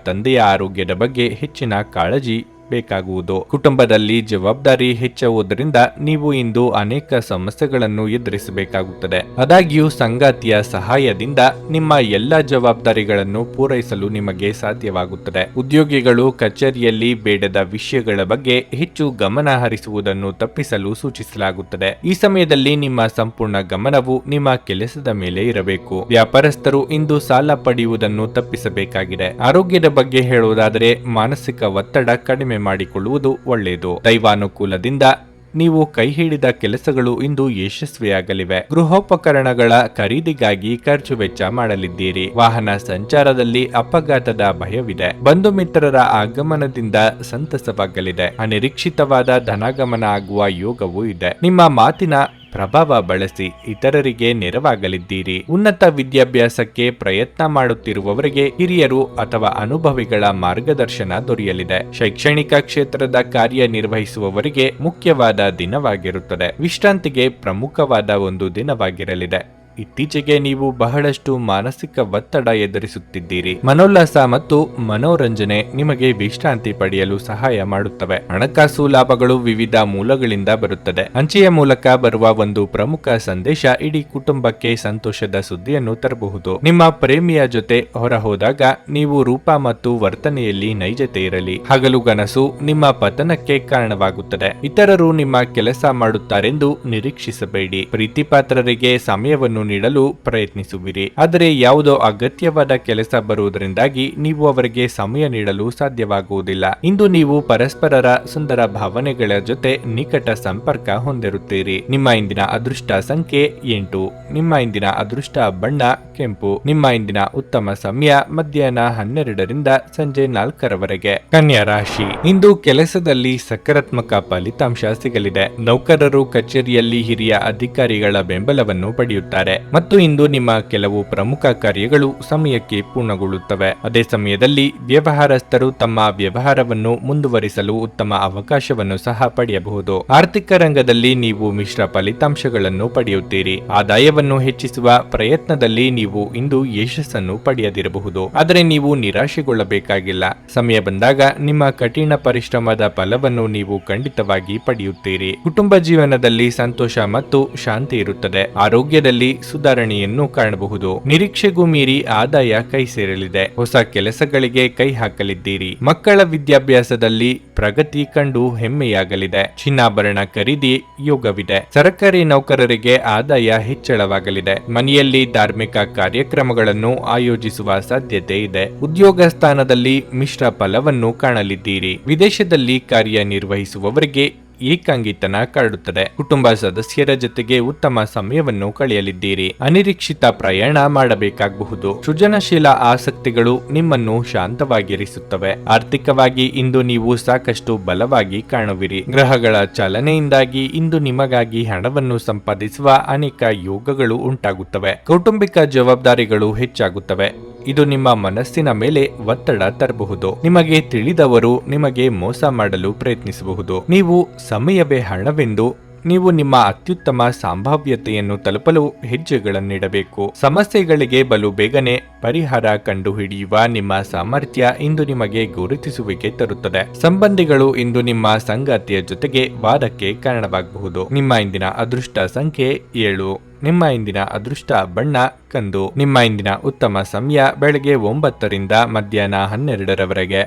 ತಂದೆಯ ಆರೋಗ್ಯದ ಬಗ್ಗೆ ಹೆಚ್ಚಿನ ಕಾಳಜಿ ಬೇಕಾಗುವುದು. ಕುಟುಂಬದಲ್ಲಿ ಜವಾಬ್ದಾರಿ ಹೆಚ್ಚುವುದರಿಂದ ನೀವು ಇಂದು ಅನೇಕ ಸಮಸ್ಯೆಗಳನ್ನು ಎದುರಿಸಬೇಕಾಗುತ್ತದೆ. ಆದಾಗ್ಯೂ ಸಂಗಾತಿಯ ಸಹಾಯದಿಂದ ನಿಮ್ಮ ಎಲ್ಲ ಜವಾಬ್ದಾರಿಗಳನ್ನು ಪೂರೈಸಲು ನಿಮಗೆ ಸಾಧ್ಯವಾಗುತ್ತದೆ. ಉದ್ಯೋಗಿಗಳು ಕಚೇರಿಯಲ್ಲಿ ಬೇಡದ ವಿಷಯಗಳ ಬಗ್ಗೆ ಹೆಚ್ಚು ಗಮನ ಹರಿಸುವುದನ್ನು ತಪ್ಪಿಸಲು ಸೂಚಿಸಲಾಗುತ್ತದೆ. ಈ ಸಮಯದಲ್ಲಿ ನಿಮ್ಮ ಸಂಪೂರ್ಣ ಗಮನವು ನಿಮ್ಮ ಕೆಲಸದ ಮೇಲೆ ಇರಬೇಕು. ವ್ಯಾಪಾರಸ್ಥರು ಇಂದು ಸಾಲ ಪಡೆಯುವುದನ್ನು ತಪ್ಪಿಸಬೇಕಾಗಿದೆ. ಆರೋಗ್ಯದ ಬಗ್ಗೆ ಹೇಳುವುದಾದರೆ ಮಾನಸಿಕ ಒತ್ತಡ ಕಡಿಮೆ ಮಾಡಿಕೊಳ್ಳುವುದು ಒಳ್ಳೆಯದು. ದೈವಾನುಕೂಲದಿಂದ ನೀವು ಕೈ ಹಿಡಿದ ಕೆಲಸಗಳು ಇಂದು ಯಶಸ್ವಿಯಾಗಲಿವೆ. ಗೃಹೋಪಕರಣಗಳ ಖರೀದಿಗಾಗಿ ಖರ್ಚು ವೆಚ್ಚ ಮಾಡಲಿದ್ದೀರಿ. ವಾಹನ ಸಂಚಾರದಲ್ಲಿ ಅಪಘಾತದ ಭಯವಿದೆ. ಬಂಧು ಮಿತ್ರರ ಆಗಮನದಿಂದ ಸಂತಸವಾಗಲಿದೆ. ಅನಿರೀಕ್ಷಿತವಾದ ಧನಾಗಮನ ಆಗುವ ಯೋಗವೂ ಇದೆ. ನಿಮ್ಮ ಮಾತಿನ ಪ್ರಭಾವ ಬಳಸಿ ಇತರರಿಗೆ ನೆರವಾಗಲಿದ್ದೀರಿ. ಉನ್ನತ ವಿದ್ಯಾಭ್ಯಾಸಕ್ಕೆ ಪ್ರಯತ್ನ ಮಾಡುತ್ತಿರುವವರಿಗೆ ಹಿರಿಯರು ಅಥವಾ ಅನುಭವಿಗಳ ಮಾರ್ಗದರ್ಶನ ದೊರೆಯಲಿದೆ. ಶೈಕ್ಷಣಿಕ ಕ್ಷೇತ್ರದ ಕಾರ್ಯನಿರ್ವಹಿಸುವವರಿಗೆ ಮುಖ್ಯವಾದ ದಿನವಾಗಿರುತ್ತದೆ. ವಿಶ್ರಾಂತಿಗೆ ಪ್ರಮುಖವಾದ ಒಂದು ದಿನವಾಗಿರಲಿದೆ. ಇತ್ತೀಚೆಗೆ ನೀವು ಬಹಳಷ್ಟು ಮಾನಸಿಕ ಒತ್ತಡ ಎದುರಿಸುತ್ತಿದ್ದೀರಿ. ಮನೋಲ್ಲಾಸ ಮತ್ತು ಮನೋರಂಜನೆ ನಿಮಗೆ ವಿಶ್ರಾಂತಿ ಪಡೆಯಲು ಸಹಾಯ ಮಾಡುತ್ತವೆ. ಹಣಕಾಸು ಲಾಭಗಳು ವಿವಿಧ ಮೂಲಗಳಿಂದ ಬರುತ್ತದೆ. ಅಂಚೆಯ ಮೂಲಕ ಬರುವ ಒಂದು ಪ್ರಮುಖ ಸಂದೇಶ ಇಡೀ ಕುಟುಂಬಕ್ಕೆ ಸಂತೋಷದ ಸುದ್ದಿಯನ್ನು ತರಬಹುದು. ನಿಮ್ಮ ಪ್ರೇಮಿಯ ಜೊತೆ ಹೊರ ಹೋದಾಗ ನೀವು ರೂಪ ಮತ್ತು ವರ್ತನೆಯಲ್ಲಿ ನೈಜತೆ ಇರಲಿ. ಹಗಲುಗನಸು ನಿಮ್ಮ ಪತನಕ್ಕೆ ಕಾರಣವಾಗುತ್ತದೆ. ಇತರರು ನಿಮ್ಮ ಕೆಲಸ ಮಾಡುತ್ತಾರೆಂದು ನಿರೀಕ್ಷಿಸಬೇಡಿ. ಪ್ರೀತಿಪಾತ್ರರಿಗೆ ಸಮಯವನ್ನು ನೀಡಲು ಪ್ರಯತ್ನಿಸುವಿರಿ. ಆದರೆ ಯಾವುದೋ ಅಗತ್ಯವಾದ ಕೆಲಸ ಬರುವುದರಿಂದಾಗಿ ನೀವು ಅವರಿಗೆ ಸಮಯ ನೀಡಲು ಸಾಧ್ಯವಾಗುವುದಿಲ್ಲ. ಇಂದು ನೀವು ಪರಸ್ಪರರ ಸುಂದರ ಭಾವನೆಗಳ ಜೊತೆ ನಿಕಟ ಸಂಪರ್ಕ ಹೊಂದಿರುತ್ತೀರಿ. ನಿಮ್ಮ ಇಂದಿನ ಅದೃಷ್ಟ ಸಂಖ್ಯೆ 8. ನಿಮ್ಮ ಇಂದಿನ ಅದೃಷ್ಟ ಬಣ್ಣ ಕೆಂಪು. ನಿಮ್ಮ ಇಂದಿನ ಉತ್ತಮ ಸಮಯ ಮಧ್ಯಾಹ್ನ 12ರಿಂದ ಸಂಜೆ 4ರವರೆಗೆ. ಕನ್ಯಾ ರಾಶಿ. ಇಂದು ಕೆಲಸದಲ್ಲಿ ಸಕಾರಾತ್ಮಕ ಫಲಿತಾಂಶ ಸಿಗಲಿದೆ. ನೌಕರರು ಕಚೇರಿಯಲ್ಲಿ ಹಿರಿಯ ಅಧಿಕಾರಿಗಳ ಬೆಂಬಲವನ್ನು ಪಡೆಯುತ್ತಾರೆ ಮತ್ತು ಇಂದು ನಿಮ್ಮ ಕೆಲವು ಪ್ರಮುಖ ಕಾರ್ಯಗಳು ಸಮಯಕ್ಕೆ ಪೂರ್ಣಗೊಳ್ಳುತ್ತವೆ. ಅದೇ ಸಮಯದಲ್ಲಿ ವ್ಯವಹಾರಸ್ಥರು ತಮ್ಮ ವ್ಯವಹಾರವನ್ನು ಮುಂದುವರಿಸಲು ಉತ್ತಮ ಅವಕಾಶವನ್ನು ಸಹ ಪಡೆಯಬಹುದು. ಆರ್ಥಿಕ ರಂಗದಲ್ಲಿ ನೀವು ಮಿಶ್ರ ಫಲಿತಾಂಶಗಳನ್ನು ಪಡೆಯುತ್ತೀರಿ. ಆದಾಯವನ್ನು ಹೆಚ್ಚಿಸುವ ಪ್ರಯತ್ನದಲ್ಲಿ ನೀವು ಇಂದು ಯಶಸ್ಸನ್ನು ಪಡೆಯದಿರಬಹುದು. ಆದರೆ ನೀವು ನಿರಾಶೆಗೊಳ್ಳಬೇಕಾಗಿಲ್ಲ. ಸಮಯ ಬಂದಾಗ ನಿಮ್ಮ ಕಠಿಣ ಪರಿಶ್ರಮದ ಫಲವನ್ನು ನೀವು ಖಂಡಿತವಾಗಿ ಪಡೆಯುತ್ತೀರಿ. ಕುಟುಂಬ ಜೀವನದಲ್ಲಿ ಸಂತೋಷ ಮತ್ತು ಶಾಂತಿ ಇರುತ್ತದೆ. ಆರೋಗ್ಯದಲ್ಲಿ ಸುಧಾರಣೆಯನ್ನು ಕಾಣಬಹುದು. ನಿರೀಕ್ಷೆಗೂ ಮೀರಿ ಆದಾಯ ಕೈ ಸೇರಲಿದೆ. ಹೊಸ ಕೆಲಸಗಳಿಗೆ ಕೈ ಹಾಕಲಿದ್ದೀರಿ. ಮಕ್ಕಳ ವಿದ್ಯಾಭ್ಯಾಸದಲ್ಲಿ ಪ್ರಗತಿ ಕಂಡು ಹೆಮ್ಮೆಯಾಗಲಿದೆ. ಚಿನ್ನಾಭರಣ ಖರೀದಿ ಯೋಗವಿದೆ. ಸರ್ಕಾರಿ ನೌಕರರಿಗೆ ಆದಾಯ ಹೆಚ್ಚಳವಾಗಲಿದೆ. ಮನೆಯಲ್ಲಿ ಧಾರ್ಮಿಕ ಕಾರ್ಯಕ್ರಮಗಳನ್ನು ಆಯೋಜಿಸುವ ಸಾಧ್ಯತೆ ಇದೆ. ಉದ್ಯೋಗ ಸ್ಥಾನದಲ್ಲಿ ಮಿಶ್ರ ಫಲವನ್ನು ಕಾಣಲಿದ್ದೀರಿ. ವಿದೇಶದಲ್ಲಿ ಕಾರ್ಯನಿರ್ವಹಿಸುವವರಿಗೆ ಏಕಾಂಗಿತನ ಕಾಡುತ್ತದೆ. ಕುಟುಂಬ ಸದಸ್ಯರ ಜೊತೆಗೆ ಉತ್ತಮ ಸಮಯವನ್ನು ಕಳೆಯಲಿದ್ದೀರಿ. ಅನಿರೀಕ್ಷಿತ ಪ್ರಯಾಣ ಮಾಡಬೇಕಾಗಬಹುದು. ಸೃಜನಶೀಲ ಆಸಕ್ತಿಗಳು ನಿಮ್ಮನ್ನು ಶಾಂತವಾಗಿರಿಸುತ್ತವೆ. ಆರ್ಥಿಕವಾಗಿ ಇಂದು ನೀವು ಸಾಕಷ್ಟು ಬಲವಾಗಿ ಕಾಣುವಿರಿ. ಗ್ರಹಗಳ ಚಲನೆಯಿಂದಾಗಿ ಇಂದು ನಿಮಗಾಗಿ ಹಣವನ್ನು ಸಂಪಾದಿಸುವ ಅನೇಕ ಯೋಗಗಳು ಉಂಟಾಗುತ್ತವೆ. ಕೌಟುಂಬಿಕ ಜವಾಬ್ದಾರಿಗಳು ಹೆಚ್ಚಾಗುತ್ತವೆ. ಇದು ನಿಮ್ಮ ಮನಸ್ಸಿನ ಮೇಲೆ ಒತ್ತಡ ತರಬಹುದು. ನಿಮಗೆ ತಿಳಿದವರು ನಿಮಗೆ ಮೋಸ ಮಾಡಲು ಪ್ರಯತ್ನಿಸಬಹುದು. ನೀವು ಸಮಯವೇ ಹಣವೆಂದು ನೀವು ನಿಮ್ಮ ಅತ್ಯುತ್ತಮ ಸಂಭಾವ್ಯತೆಯನ್ನು ತಲುಪಲು ಹೆಜ್ಜೆಗಳನ್ನಿಡಬೇಕು. ಸಮಸ್ಯೆಗಳಿಗೆ ಬಲು ಬೇಗನೆ ಪರಿಹಾರ ಕಂಡುಹಿಡಿಯುವ ನಿಮ್ಮ ಸಾಮರ್ಥ್ಯ ಇಂದು ನಿಮಗೆ ಗುರುತಿಸುವಿಕೆ ತರುತ್ತದೆ. ಸಂಬಂಧಿಗಳು ಇಂದು ನಿಮ್ಮ ಸಂಗಾತಿಯ ಜೊತೆಗೆ ವಾದಕ್ಕೆ ಕಾರಣವಾಗಬಹುದು. ನಿಮ್ಮ ಇಂದಿನ ಅದೃಷ್ಟ ಸಂಖ್ಯೆ 7. ನಿಮ್ಮ ಇಂದಿನ ಅದೃಷ್ಟ ಬಣ್ಣ ಕಂದು. ನಿಮ್ಮ ಇಂದಿನ ಉತ್ತಮ ಸಮಯ ಬೆಳಗ್ಗೆ 9ರಿಂದ ಮಧ್ಯಾಹ್ನ 12ರವರೆಗೆ.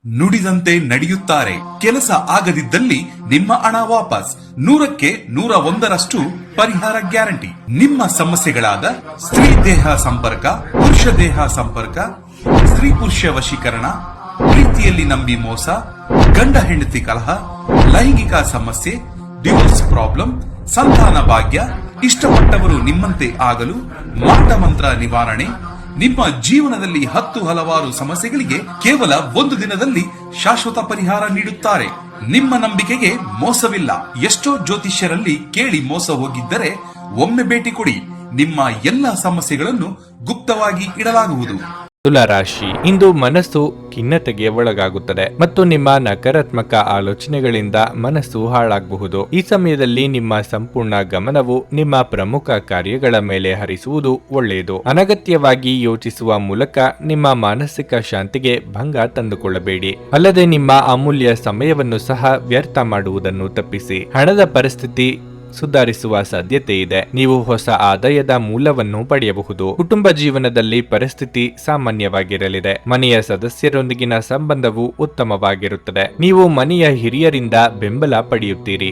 ನುಡಿದಂತೆ ನಡೆಯುತ್ತಾರೆ. ಕೆಲಸ ಆಗದಿದ್ದಲ್ಲಿ ನಿಮ್ಮ ಹಣ ವಾಪಸ್. 100ಕ್ಕೆ 101ರಷ್ಟು ಪರಿಹಾರ ಗ್ಯಾರಂಟಿ. ನಿಮ್ಮ ಸಮಸ್ಯೆಗಳಾದ ಸ್ತ್ರೀ ದೇಹ ಸಂಪರ್ಕ, ಪುರುಷ ದೇಹ ಸಂಪರ್ಕ, ಸ್ತ್ರೀ ಪುರುಷ ವಶೀಕರಣ, ಪ್ರೀತಿಯಲ್ಲಿ ನಂಬಿ ಮೋಸ, ಗಂಡ ಹೆಂಡತಿ ಕಲಹ, ಲೈಂಗಿಕ ಸಮಸ್ಯೆ, ಡಿವೋರ್ಸ್ ಪ್ರಾಬ್ಲಮ್, ಸಂತಾನ ಭಾಗ್ಯ, ಇಷ್ಟಪಟ್ಟವರು ನಿಮ್ಮಂತೆ ಆಗಲು, ಮಾಟ ಮಂತ್ರ ನಿವಾರಣೆ, ನಿಮ್ಮ ಜೀವನದಲ್ಲಿ 10 ಹಲವಾರು ಸಮಸ್ಯೆಗಳಿಗೆ ಕೇವಲ 1 ದಿನದಲ್ಲಿ ಶಾಶ್ವತ ಪರಿಹಾರ ನೀಡುತ್ತಾರೆ. ನಿಮ್ಮ ನಂಬಿಕೆಗೆ ಮೋಸವಿಲ್ಲ. ಎಷ್ಟೋ ಜ್ಯೋತಿಷ್ಯರಲ್ಲಿ ಕೇಳಿ ಮೋಸ ಹೋಗಿದ್ದರೆ ಒಮ್ಮೆ ಭೇಟಿ ಕೊಡಿ. ನಿಮ್ಮ ಎಲ್ಲ ಸಮಸ್ಯೆಗಳನ್ನು ಗುಪ್ತವಾಗಿ ಇಡಲಾಗುವುದು. ತುಲಾ ರಾಶಿ, ಇಂದು ಮನಸ್ಸು ಖಿನ್ನತೆಗೆ ಒಳಗಾಗುತ್ತದೆ ಮತ್ತು ನಿಮ್ಮ ನಕಾರಾತ್ಮಕ ಆಲೋಚನೆಗಳಿಂದ ಮನಸ್ಸು ಹಾಳಾಗಬಹುದು. ಈ ಸಮಯದಲ್ಲಿ ನಿಮ್ಮ ಸಂಪೂರ್ಣ ಗಮನವು ನಿಮ್ಮ ಪ್ರಮುಖ ಕಾರ್ಯಗಳ ಮೇಲೆ ಹರಿಸುವುದು ಒಳ್ಳೆಯದು. ಅನಗತ್ಯವಾಗಿ ಯೋಚಿಸುವ ಮೂಲಕ ನಿಮ್ಮ ಮಾನಸಿಕ ಶಾಂತಿಗೆ ಭಂಗ ತಂದುಕೊಳ್ಳಬೇಡಿ. ಅಲ್ಲದೆ ನಿಮ್ಮ ಅಮೂಲ್ಯ ಸಮಯವನ್ನು ಸಹ ವ್ಯರ್ಥ ಮಾಡುವುದನ್ನು ತಪ್ಪಿಸಿ. ಹಣದ ಪರಿಸ್ಥಿತಿ ಸುಧಾರಿಸುವ ಸಾಧ್ಯತೆ ಇದೆ. ನೀವು ಹೊಸ ಆದಾಯದ ಮೂಲವನ್ನು ಪಡೆಯಬಹುದು. ಕುಟುಂಬ ಜೀವನದಲ್ಲಿ ಪರಿಸ್ಥಿತಿ ಸಾಮಾನ್ಯವಾಗಿರಲಿದೆ. ಮನೆಯ ಸದಸ್ಯರೊಂದಿಗಿನ ಸಂಬಂಧವು ಉತ್ತಮವಾಗಿರುತ್ತದೆ. ನೀವು ಮನೆಯ ಹಿರಿಯರಿಂದ ಬೆಂಬಲ ಪಡೆಯುತ್ತೀರಿ.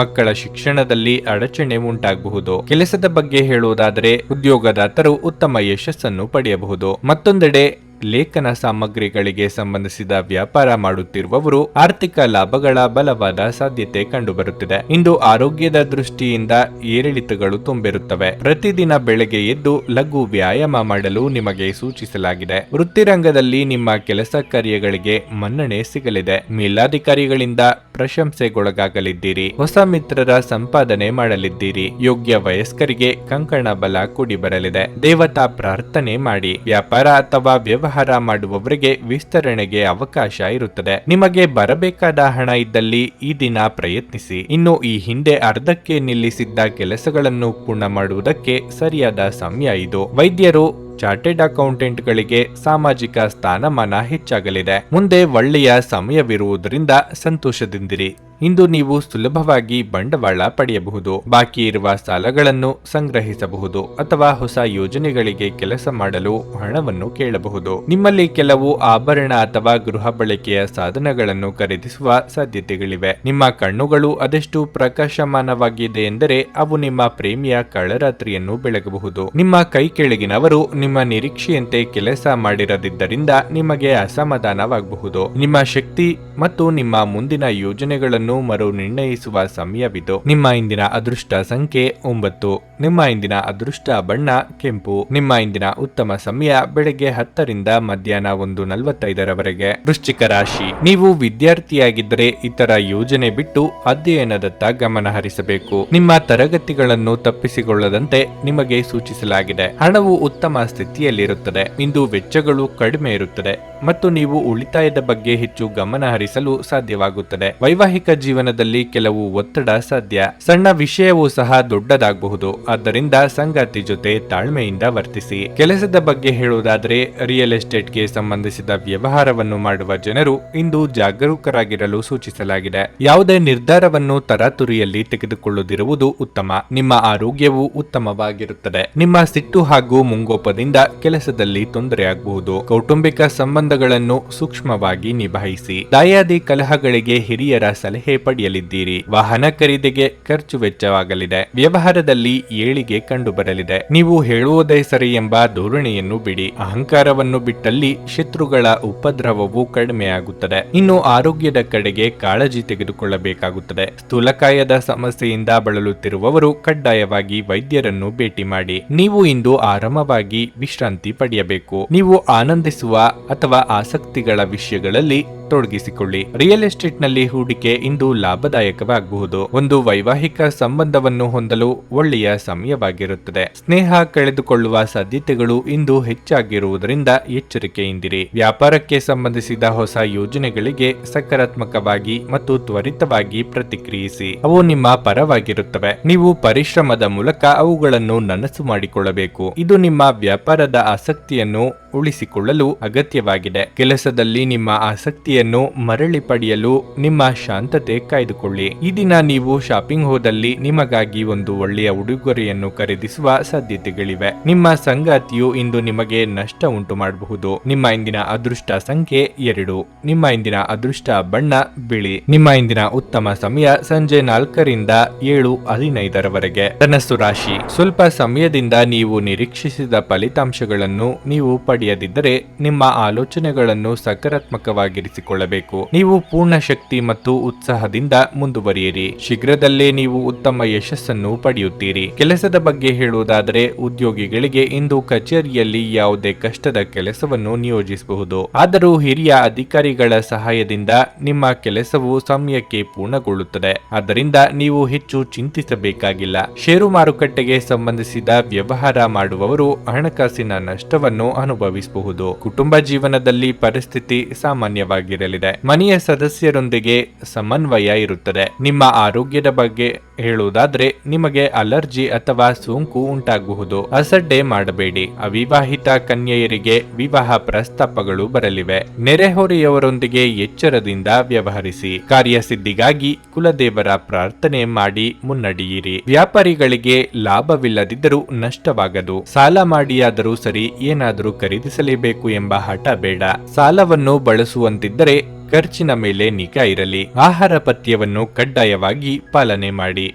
ಮಕ್ಕಳ ಶಿಕ್ಷಣದಲ್ಲಿ ಅಡಚಣೆ ಉಂಟಾಗಬಹುದು. ಕೆಲಸದ ಬಗ್ಗೆ ಹೇಳುವುದಾದರೆ ಉದ್ಯೋಗದಾತರು ಉತ್ತಮ ಯಶಸ್ಸನ್ನು ಪಡೆಯಬಹುದು. ಮತ್ತೊಂದೆಡೆ ಲೇಖನ ಸಾಮಗ್ರಿಗಳಿಗೆ ಸಂಬಂಧಿಸಿದ ವ್ಯಾಪಾರ ಮಾಡುತ್ತಿರುವವರು ಆರ್ಥಿಕ ಲಾಭಗಳ ಬಲವಾದ ಸಾಧ್ಯತೆ ಕಂಡುಬರುತ್ತಿದೆ. ಇಂದು ಆರೋಗ್ಯದ ದೃಷ್ಟಿಯಿಂದ ಏರಿಳಿತಗಳು ತುಂಬಿರುತ್ತವೆ. ಪ್ರತಿದಿನ ಬೆಳಗ್ಗೆ ಎದ್ದು ಲಘು ವ್ಯಾಯಾಮ ಮಾಡಲು ನಿಮಗೆ ಸೂಚಿಸಲಾಗಿದೆ. ವೃತ್ತಿರಂಗದಲ್ಲಿ ನಿಮ್ಮ ಕೆಲಸ ಕಾರ್ಯಗಳಿಗೆ ಮನ್ನಣೆ ಸಿಗಲಿದೆ. ಮೇಲಾಧಿಕಾರಿಗಳಿಂದ ಪ್ರಶಂಸೆಗೊಳಗಾಗಲಿದ್ದೀರಿ. ಹೊಸ ಮಿತ್ರರ ಸಂಪಾದನೆ ಮಾಡಲಿದ್ದೀರಿ. ಯೋಗ್ಯ ವಯಸ್ಕರಿಗೆ ಕಂಕಣ ಬಲ ಕೂಡಿ ಬರಲಿದೆ. ದೇವತಾ ಪ್ರಾರ್ಥನೆ ಮಾಡಿ. ವ್ಯಾಪಾರ ಅಥವಾ ವ್ಯವಹಾರ ಮಾಡುವವರಿಗೆ ವಿಸ್ತರಣೆಗೆ ಅವಕಾಶ ಇರುತ್ತದೆ. ನಿಮಗೆ ಬರಬೇಕಾದ ಹಣ ಇದ್ದಲ್ಲಿ ಈ ದಿನ ಪ್ರಯತ್ನಿಸಿ. ಇನ್ನು ಈ ಹಿಂದೆ ಅರ್ಧಕ್ಕೆ ನಿಲ್ಲಿಸಿದ್ದ ಕೆಲಸಗಳನ್ನು ಪೂರ್ಣ ಮಾಡುವುದಕ್ಕೆ ಸರಿಯಾದ ಸಮಯ ಇದು. ವೈದ್ಯರು, ಚಾರ್ಟೆಡ್ ಅಕೌಂಟೆಂಟ್ಗಳಿಗೆ ಸಾಮಾಜಿಕ ಸ್ಥಾನಮಾನ ಹೆಚ್ಚಾಗಲಿದೆ. ಮುಂದೆ ಒಳ್ಳೆಯ ಸಮಯವಿರುವುದರಿಂದ ಸಂತೋಷದಿಂದಿರಿ. ಇಂದು ನೀವು ಸುಲಭವಾಗಿ ಬಂಡವಾಳ ಪಡೆಯಬಹುದು. ಬಾಕಿ ಇರುವ ಸಾಲಗಳನ್ನು ಸಂಗ್ರಹಿಸಬಹುದು ಅಥವಾ ಹೊಸ ಯೋಜನೆಗಳಿಗೆ ಕೆಲಸ ಮಾಡಲು ಹಣವನ್ನು ಕೇಳಬಹುದು. ನಿಮ್ಮಲ್ಲಿ ಕೆಲವು ಆಭರಣ ಅಥವಾ ಗೃಹ ಬಳಕೆಯ ಸಾಧನಗಳನ್ನು ಖರೀದಿಸುವ ಸಾಧ್ಯತೆಗಳಿವೆ. ನಿಮ್ಮ ಕಣ್ಣುಗಳು ಅದೆಷ್ಟು ಪ್ರಕಾಶಮಾನವಾಗಿದೆ ಎಂದರೆ ಅವು ನಿಮ್ಮ ಪ್ರೇಮಿಯ ಕಳ್ಳರಾತ್ರಿಯನ್ನು ಬೆಳಗಬಹುದು. ನಿಮ್ಮ ಕೈ ಕೆಳಗಿನವರು ನಿಮ್ಮ ನಿರೀಕ್ಷೆಯಂತೆ ಕೆಲಸ ಮಾಡಿರದಿದ್ದರಿಂದ ನಿಮಗೆ ಅಸಮಾಧಾನವಾಗಬಹುದು. ನಿಮ್ಮ ಶಕ್ತಿ ಮತ್ತು ನಿಮ್ಮ ಮುಂದಿನ ಯೋಜನೆಗಳನ್ನು ಮರು ನಿರ್ಣಯಿಸುವ ಸಮಯವಿದು. ನಿಮ್ಮ ಇಂದಿನ ಅದೃಷ್ಟ ಸಂಖ್ಯೆ 9. ನಿಮ್ಮ ಇಂದಿನ ಅದೃಷ್ಟ ಬಣ್ಣ ಕೆಂಪು. ನಿಮ್ಮ ಇಂದಿನ ಉತ್ತಮ ಸಮಯ ಬೆಳಗ್ಗೆ 10 ರಿಂದ ಮಧ್ಯಾಹ್ನ 1:45 ವೃಶ್ಚಿಕ ರಾಶಿ, ನೀವು ವಿದ್ಯಾರ್ಥಿಯಾಗಿದ್ದರೆ ಇತರ ಯೋಜನೆ ಬಿಟ್ಟು ಅಧ್ಯಯನದತ್ತ ಗಮನ ಹರಿಸಬೇಕು. ನಿಮ್ಮ ತರಗತಿಗಳನ್ನು ತಪ್ಪಿಸಿಕೊಳ್ಳದಂತೆ ನಿಮಗೆ ಸೂಚಿಸಲಾಗಿದೆ. ಹಣವು ಉತ್ತಮ ಸ್ಥಿತಿಯಲ್ಲಿರುತ್ತದೆ. ಇಂದು ವೆಚ್ಚಗಳು ಕಡಿಮೆ ಇರುತ್ತದೆ ಮತ್ತು ನೀವು ಉಳಿತಾಯದ ಬಗ್ಗೆ ಹೆಚ್ಚು ಗಮನ ಹರಿಸಲು ಸಾಧ್ಯವಾಗುತ್ತದೆ. ವೈವಾಹಿಕ ಜೀವನದಲ್ಲಿ ಕೆಲವು ಒತ್ತಡ ಸಾಧ್ಯ. ಸಣ್ಣ ವಿಷಯವೂ ಸಹ ದೊಡ್ಡದಾಗಬಹುದು. ಆದ್ದರಿಂದ ಸಂಗಾತಿ ಜೊತೆ ತಾಳ್ಮೆಯಿಂದ ವರ್ತಿಸಿ. ಕೆಲಸದ ಬಗ್ಗೆ ಹೇಳುವುದಾದರೆ ರಿಯಲ್ ಎಸ್ಟೇಟ್ಗೆ ಸಂಬಂಧಿಸಿದ ವ್ಯವಹಾರವನ್ನು ಮಾಡುವ ಜನರು ಇಂದು ಜಾಗರೂಕರಾಗಿರಲು ಸೂಚಿಸಲಾಗಿದೆ. ಯಾವುದೇ ನಿರ್ಧಾರವನ್ನು ತರಾತುರಿಯಲ್ಲಿ ತೆಗೆದುಕೊಳ್ಳದಿರುವುದು ಉತ್ತಮ. ನಿಮ್ಮ ಆರೋಗ್ಯವು ಉತ್ತಮವಾಗಿರುತ್ತದೆ. ನಿಮ್ಮ ಸಿಟ್ಟು ಹಾಗೂ ಮುಂಗೋಪದಿಂದ ಕೆಲಸದಲ್ಲಿ ತೊಂದರೆಯಾಗಬಹುದು. ಕೌಟುಂಬಿಕ ಸಂಬಂಧಗಳನ್ನು ಸೂಕ್ಷ್ಮವಾಗಿ ನಿಭಾಯಿಸಿ. ದಾಯಾದಿ ಕಲಹಗಳಿಗೆ ಹಿರಿಯರ ಸಲಹೆ ಪಡೆಯಲಿದ್ದೀರಿ. ವಾಹನ ಖರೀದಿಗೆ ಖರ್ಚು ವೆಚ್ಚವಾಗಲಿದೆ. ವ್ಯವಹಾರದಲ್ಲಿ ಏಳಿಗೆ ಕಂಡುಬರಲಿದೆ. ನೀವು ಹೇಳುವುದೇ ಸರಿ ಎಂಬ ಧೋರಣೆಯನ್ನು ಬಿಡಿ. ಅಹಂಕಾರವನ್ನು ಬಿಟ್ಟಲ್ಲಿ ಶತ್ರುಗಳ ಉಪದ್ರವವು ಕಡಿಮೆಯಾಗುತ್ತದೆ. ಇನ್ನು ಆರೋಗ್ಯದ ಕಡೆಗೆ ಕಾಳಜಿ ತೆಗೆದುಕೊಳ್ಳಬೇಕಾಗುತ್ತದೆ. ಸ್ಥೂಲಕಾಯದ ಸಮಸ್ಯೆಯಿಂದ ಬಳಲುತ್ತಿರುವವರು ಕಡ್ಡಾಯವಾಗಿ ವೈದ್ಯರನ್ನು ಭೇಟಿ ಮಾಡಿ. ನೀವು ಇಂದು ಆರಾಮವಾಗಿ ವಿಶ್ರಾಂತಿ ಪಡೆಯಬೇಕು. ನೀವು ಆನಂದಿಸುವ ಅಥವಾ ಆಸಕ್ತಿಗಳ ವಿಷಯಗಳಲ್ಲಿ ತೊಡಗಿಸಿಕೊಳ್ಳಿ. ರಿಯಲ್ ಎಸ್ಟೇಟ್ ನಲ್ಲಿ ಹೂಡಿಕೆ ಇಂದು ಲಾಭದಾಯಕವಾಗಬಹುದು. ಒಂದು ವೈವಾಹಿಕ ಸಂಬಂಧವನ್ನು ಹೊಂದಲು ಒಳ್ಳೆಯ ಸಮಯವಾಗಿರುತ್ತದೆ. ಸ್ನೇಹ ಕಳೆದುಕೊಳ್ಳುವ ಸಾಧ್ಯತೆಗಳು ಇಂದು ಹೆಚ್ಚಾಗಿರುವುದರಿಂದ ಎಚ್ಚರಿಕೆಯಿಂದಿರಿ. ವ್ಯಾಪಾರಕ್ಕೆ ಸಂಬಂಧಿಸಿದ ಹೊಸ ಯೋಜನೆಗಳಿಗೆ ಸಕಾರಾತ್ಮಕವಾಗಿ ಮತ್ತು ತ್ವರಿತವಾಗಿ ಪ್ರತಿಕ್ರಿಯಿಸಿ. ಅವು ನಿಮ್ಮ ಪರವಾಗಿರುತ್ತವೆ. ನೀವು ಪರಿಶ್ರಮದ ಮೂಲಕ ಅವುಗಳನ್ನು ನನಸು ಮಾಡಿಕೊಳ್ಳಬೇಕು. ಇದು ನಿಮ್ಮ ವ್ಯಾಪಾರದ ಆಸಕ್ತಿಯನ್ನು ಉಳಿಸಿಕೊಳ್ಳಲು ಅಗತ್ಯವಾಗಿದೆ. ಕೆಲಸದಲ್ಲಿ ನಿಮ್ಮ ಆಸಕ್ತಿಯನ್ನು ಮರಳಿ ಪಡೆಯಲು ನಿಮ್ಮ ಶಾಂತತೆ ಕಾಯ್ದುಕೊಳ್ಳಿ. ಈ ದಿನ ನೀವು ಶಾಪಿಂಗ್ ಹೋದಲ್ಲಿ ನಿಮಗಾಗಿ ಒಂದು ಒಳ್ಳೆಯ ಉಡುಗೊರೆಯನ್ನು ಖರೀದಿಸುವ ಸಾಧ್ಯತೆಗಳಿವೆ. ನಿಮ್ಮ ಸಂಗಾತಿಯು ಇಂದು ನಿಮಗೆ ನಷ್ಟ ಉಂಟು ಮಾಡಬಹುದು. ನಿಮ್ಮ ಇಂದಿನ ಅದೃಷ್ಟ ಸಂಖ್ಯೆ 2. ನಿಮ್ಮ ಇಂದಿನ ಅದೃಷ್ಟ ಬಣ್ಣ ಬಿಳಿ. ನಿಮ್ಮ ಇಂದಿನ ಉತ್ತಮ ಸಮಯ ಸಂಜೆ 4ರಿಂದ 7:15 ಧನಸ್ಸು ರಾಶಿ. ಸ್ವಲ್ಪ ಸಮಯದಿಂದ ನೀವು ನಿರೀಕ್ಷಿಸಿದ ಫಲಿತಾಂಶಗಳನ್ನು ನೀವು ಪಡೆಯದಿದ್ದರೆ ನಿಮ್ಮ ಆಲೋಚನೆಗಳನ್ನು ಸಕಾರಾತ್ಮಕವಾಗಿರಿಸಿಕೊಳ್ಳಬೇಕು. ನೀವು ಪೂರ್ಣ ಶಕ್ತಿ ಮತ್ತು ಉತ್ಸಾಹದಿಂದ ಮುಂದುವರಿಯಿರಿ. ಶೀಘ್ರದಲ್ಲೇ ನೀವು ಉತ್ತಮ ಯಶಸ್ಸನ್ನು ಪಡೆಯುತ್ತೀರಿ. ಕೆಲಸದ ಬಗ್ಗೆ ಹೇಳುವುದಾದರೆ ಉದ್ಯೋಗಿಗಳಿಗೆ ಇಂದು ಕಚೇರಿಯಲ್ಲಿ ಯಾವುದೇ ಕಷ್ಟದ ಕೆಲಸವನ್ನು ನಿಯೋಜಿಸಬಹುದು. ಆದರೂ ಹಿರಿಯ ಅಧಿಕಾರಿಗಳ ಸಹಾಯದಿಂದ ನಿಮ್ಮ ಕೆಲಸವು ಸಮಯಕ್ಕೆ ಪೂರ್ಣಗೊಳ್ಳುತ್ತದೆ. ಆದ್ದರಿಂದ ನೀವು ಹೆಚ್ಚು ಚಿಂತಿಸಬೇಕಾಗಿಲ್ಲ. ಷೇರು ಮಾರುಕಟ್ಟೆಗೆ ಸಂಬಂಧಿಸಿದ ವ್ಯವಹಾರ ಮಾಡುವವರು ಹಣಕಾಸಿನ ನಷ್ಟವನ್ನು ಅನುಭವಿಸಬಹುದು. ಕುಟುಂಬ ಜೀವನದಲ್ಲಿ ಪರಿಸ್ಥಿತಿ ಸಾಮಾನ್ಯವಾಗಿರಲಿದೆ. ಮನೆಯ ಸದಸ್ಯರೊಂದಿಗೆ ಸಮನ್ವಯ ಇರುತ್ತದೆ. ನಿಮ್ಮ ಆರೋಗ್ಯದ ಬಗ್ಗೆ ಹೇಳುವುದಾದ್ರೆ ನಿಮಗೆ ಅಲರ್ಜಿ ಅಥವಾ ಸೋಂಕು ಉಂಟಾಗಬಹುದು. ಅಸಡ್ಡೆ ಮಾಡಬೇಡಿ. ಅವಿವಾಹಿತ ಕನ್ಯೆಯರಿಗೆ ವಿವಾಹ ಪ್ರಸ್ತಾಪಗಳು ಬರಲಿವೆ. ನೆರೆಹೊರೆಯವರೊಂದಿಗೆ ಎಚ್ಚರದಿಂದ ವ್ಯವಹರಿಸಿ. ಕಾರ್ಯಸಿದ್ಧಿಗಾಗಿ ಕುಲದೇವರ ಪ್ರಾರ್ಥನೆ ಮಾಡಿ ಮುನ್ನಡೆಯಿರಿ. ವ್ಯಾಪಾರಿಗಳಿಗೆ ಲಾಭವಿಲ್ಲದಿದ್ದರೂ ನಷ್ಟವಾಗದು. ಸಾಲ ಮಾಡಿಯಾದರೂ ಸರಿ ಏನಾದರೂ ಖರೀದಿಸಲೇಬೇಕು ಎಂಬ ಹಠ ಬೇಡ. ಸಾಲವನ್ನು ಬಳಸುವಂತಿದ್ದರೆ ಖರ್ಚಿನ ಮೇಲೆ ನಿಗಾ ಇರಲಿ. ಆಹಾರ ಪಥ್ಯವನ್ನು ಕಡ್ಡಾಯವಾಗಿ ಪಾಲನೆ ಮಾಡಿ.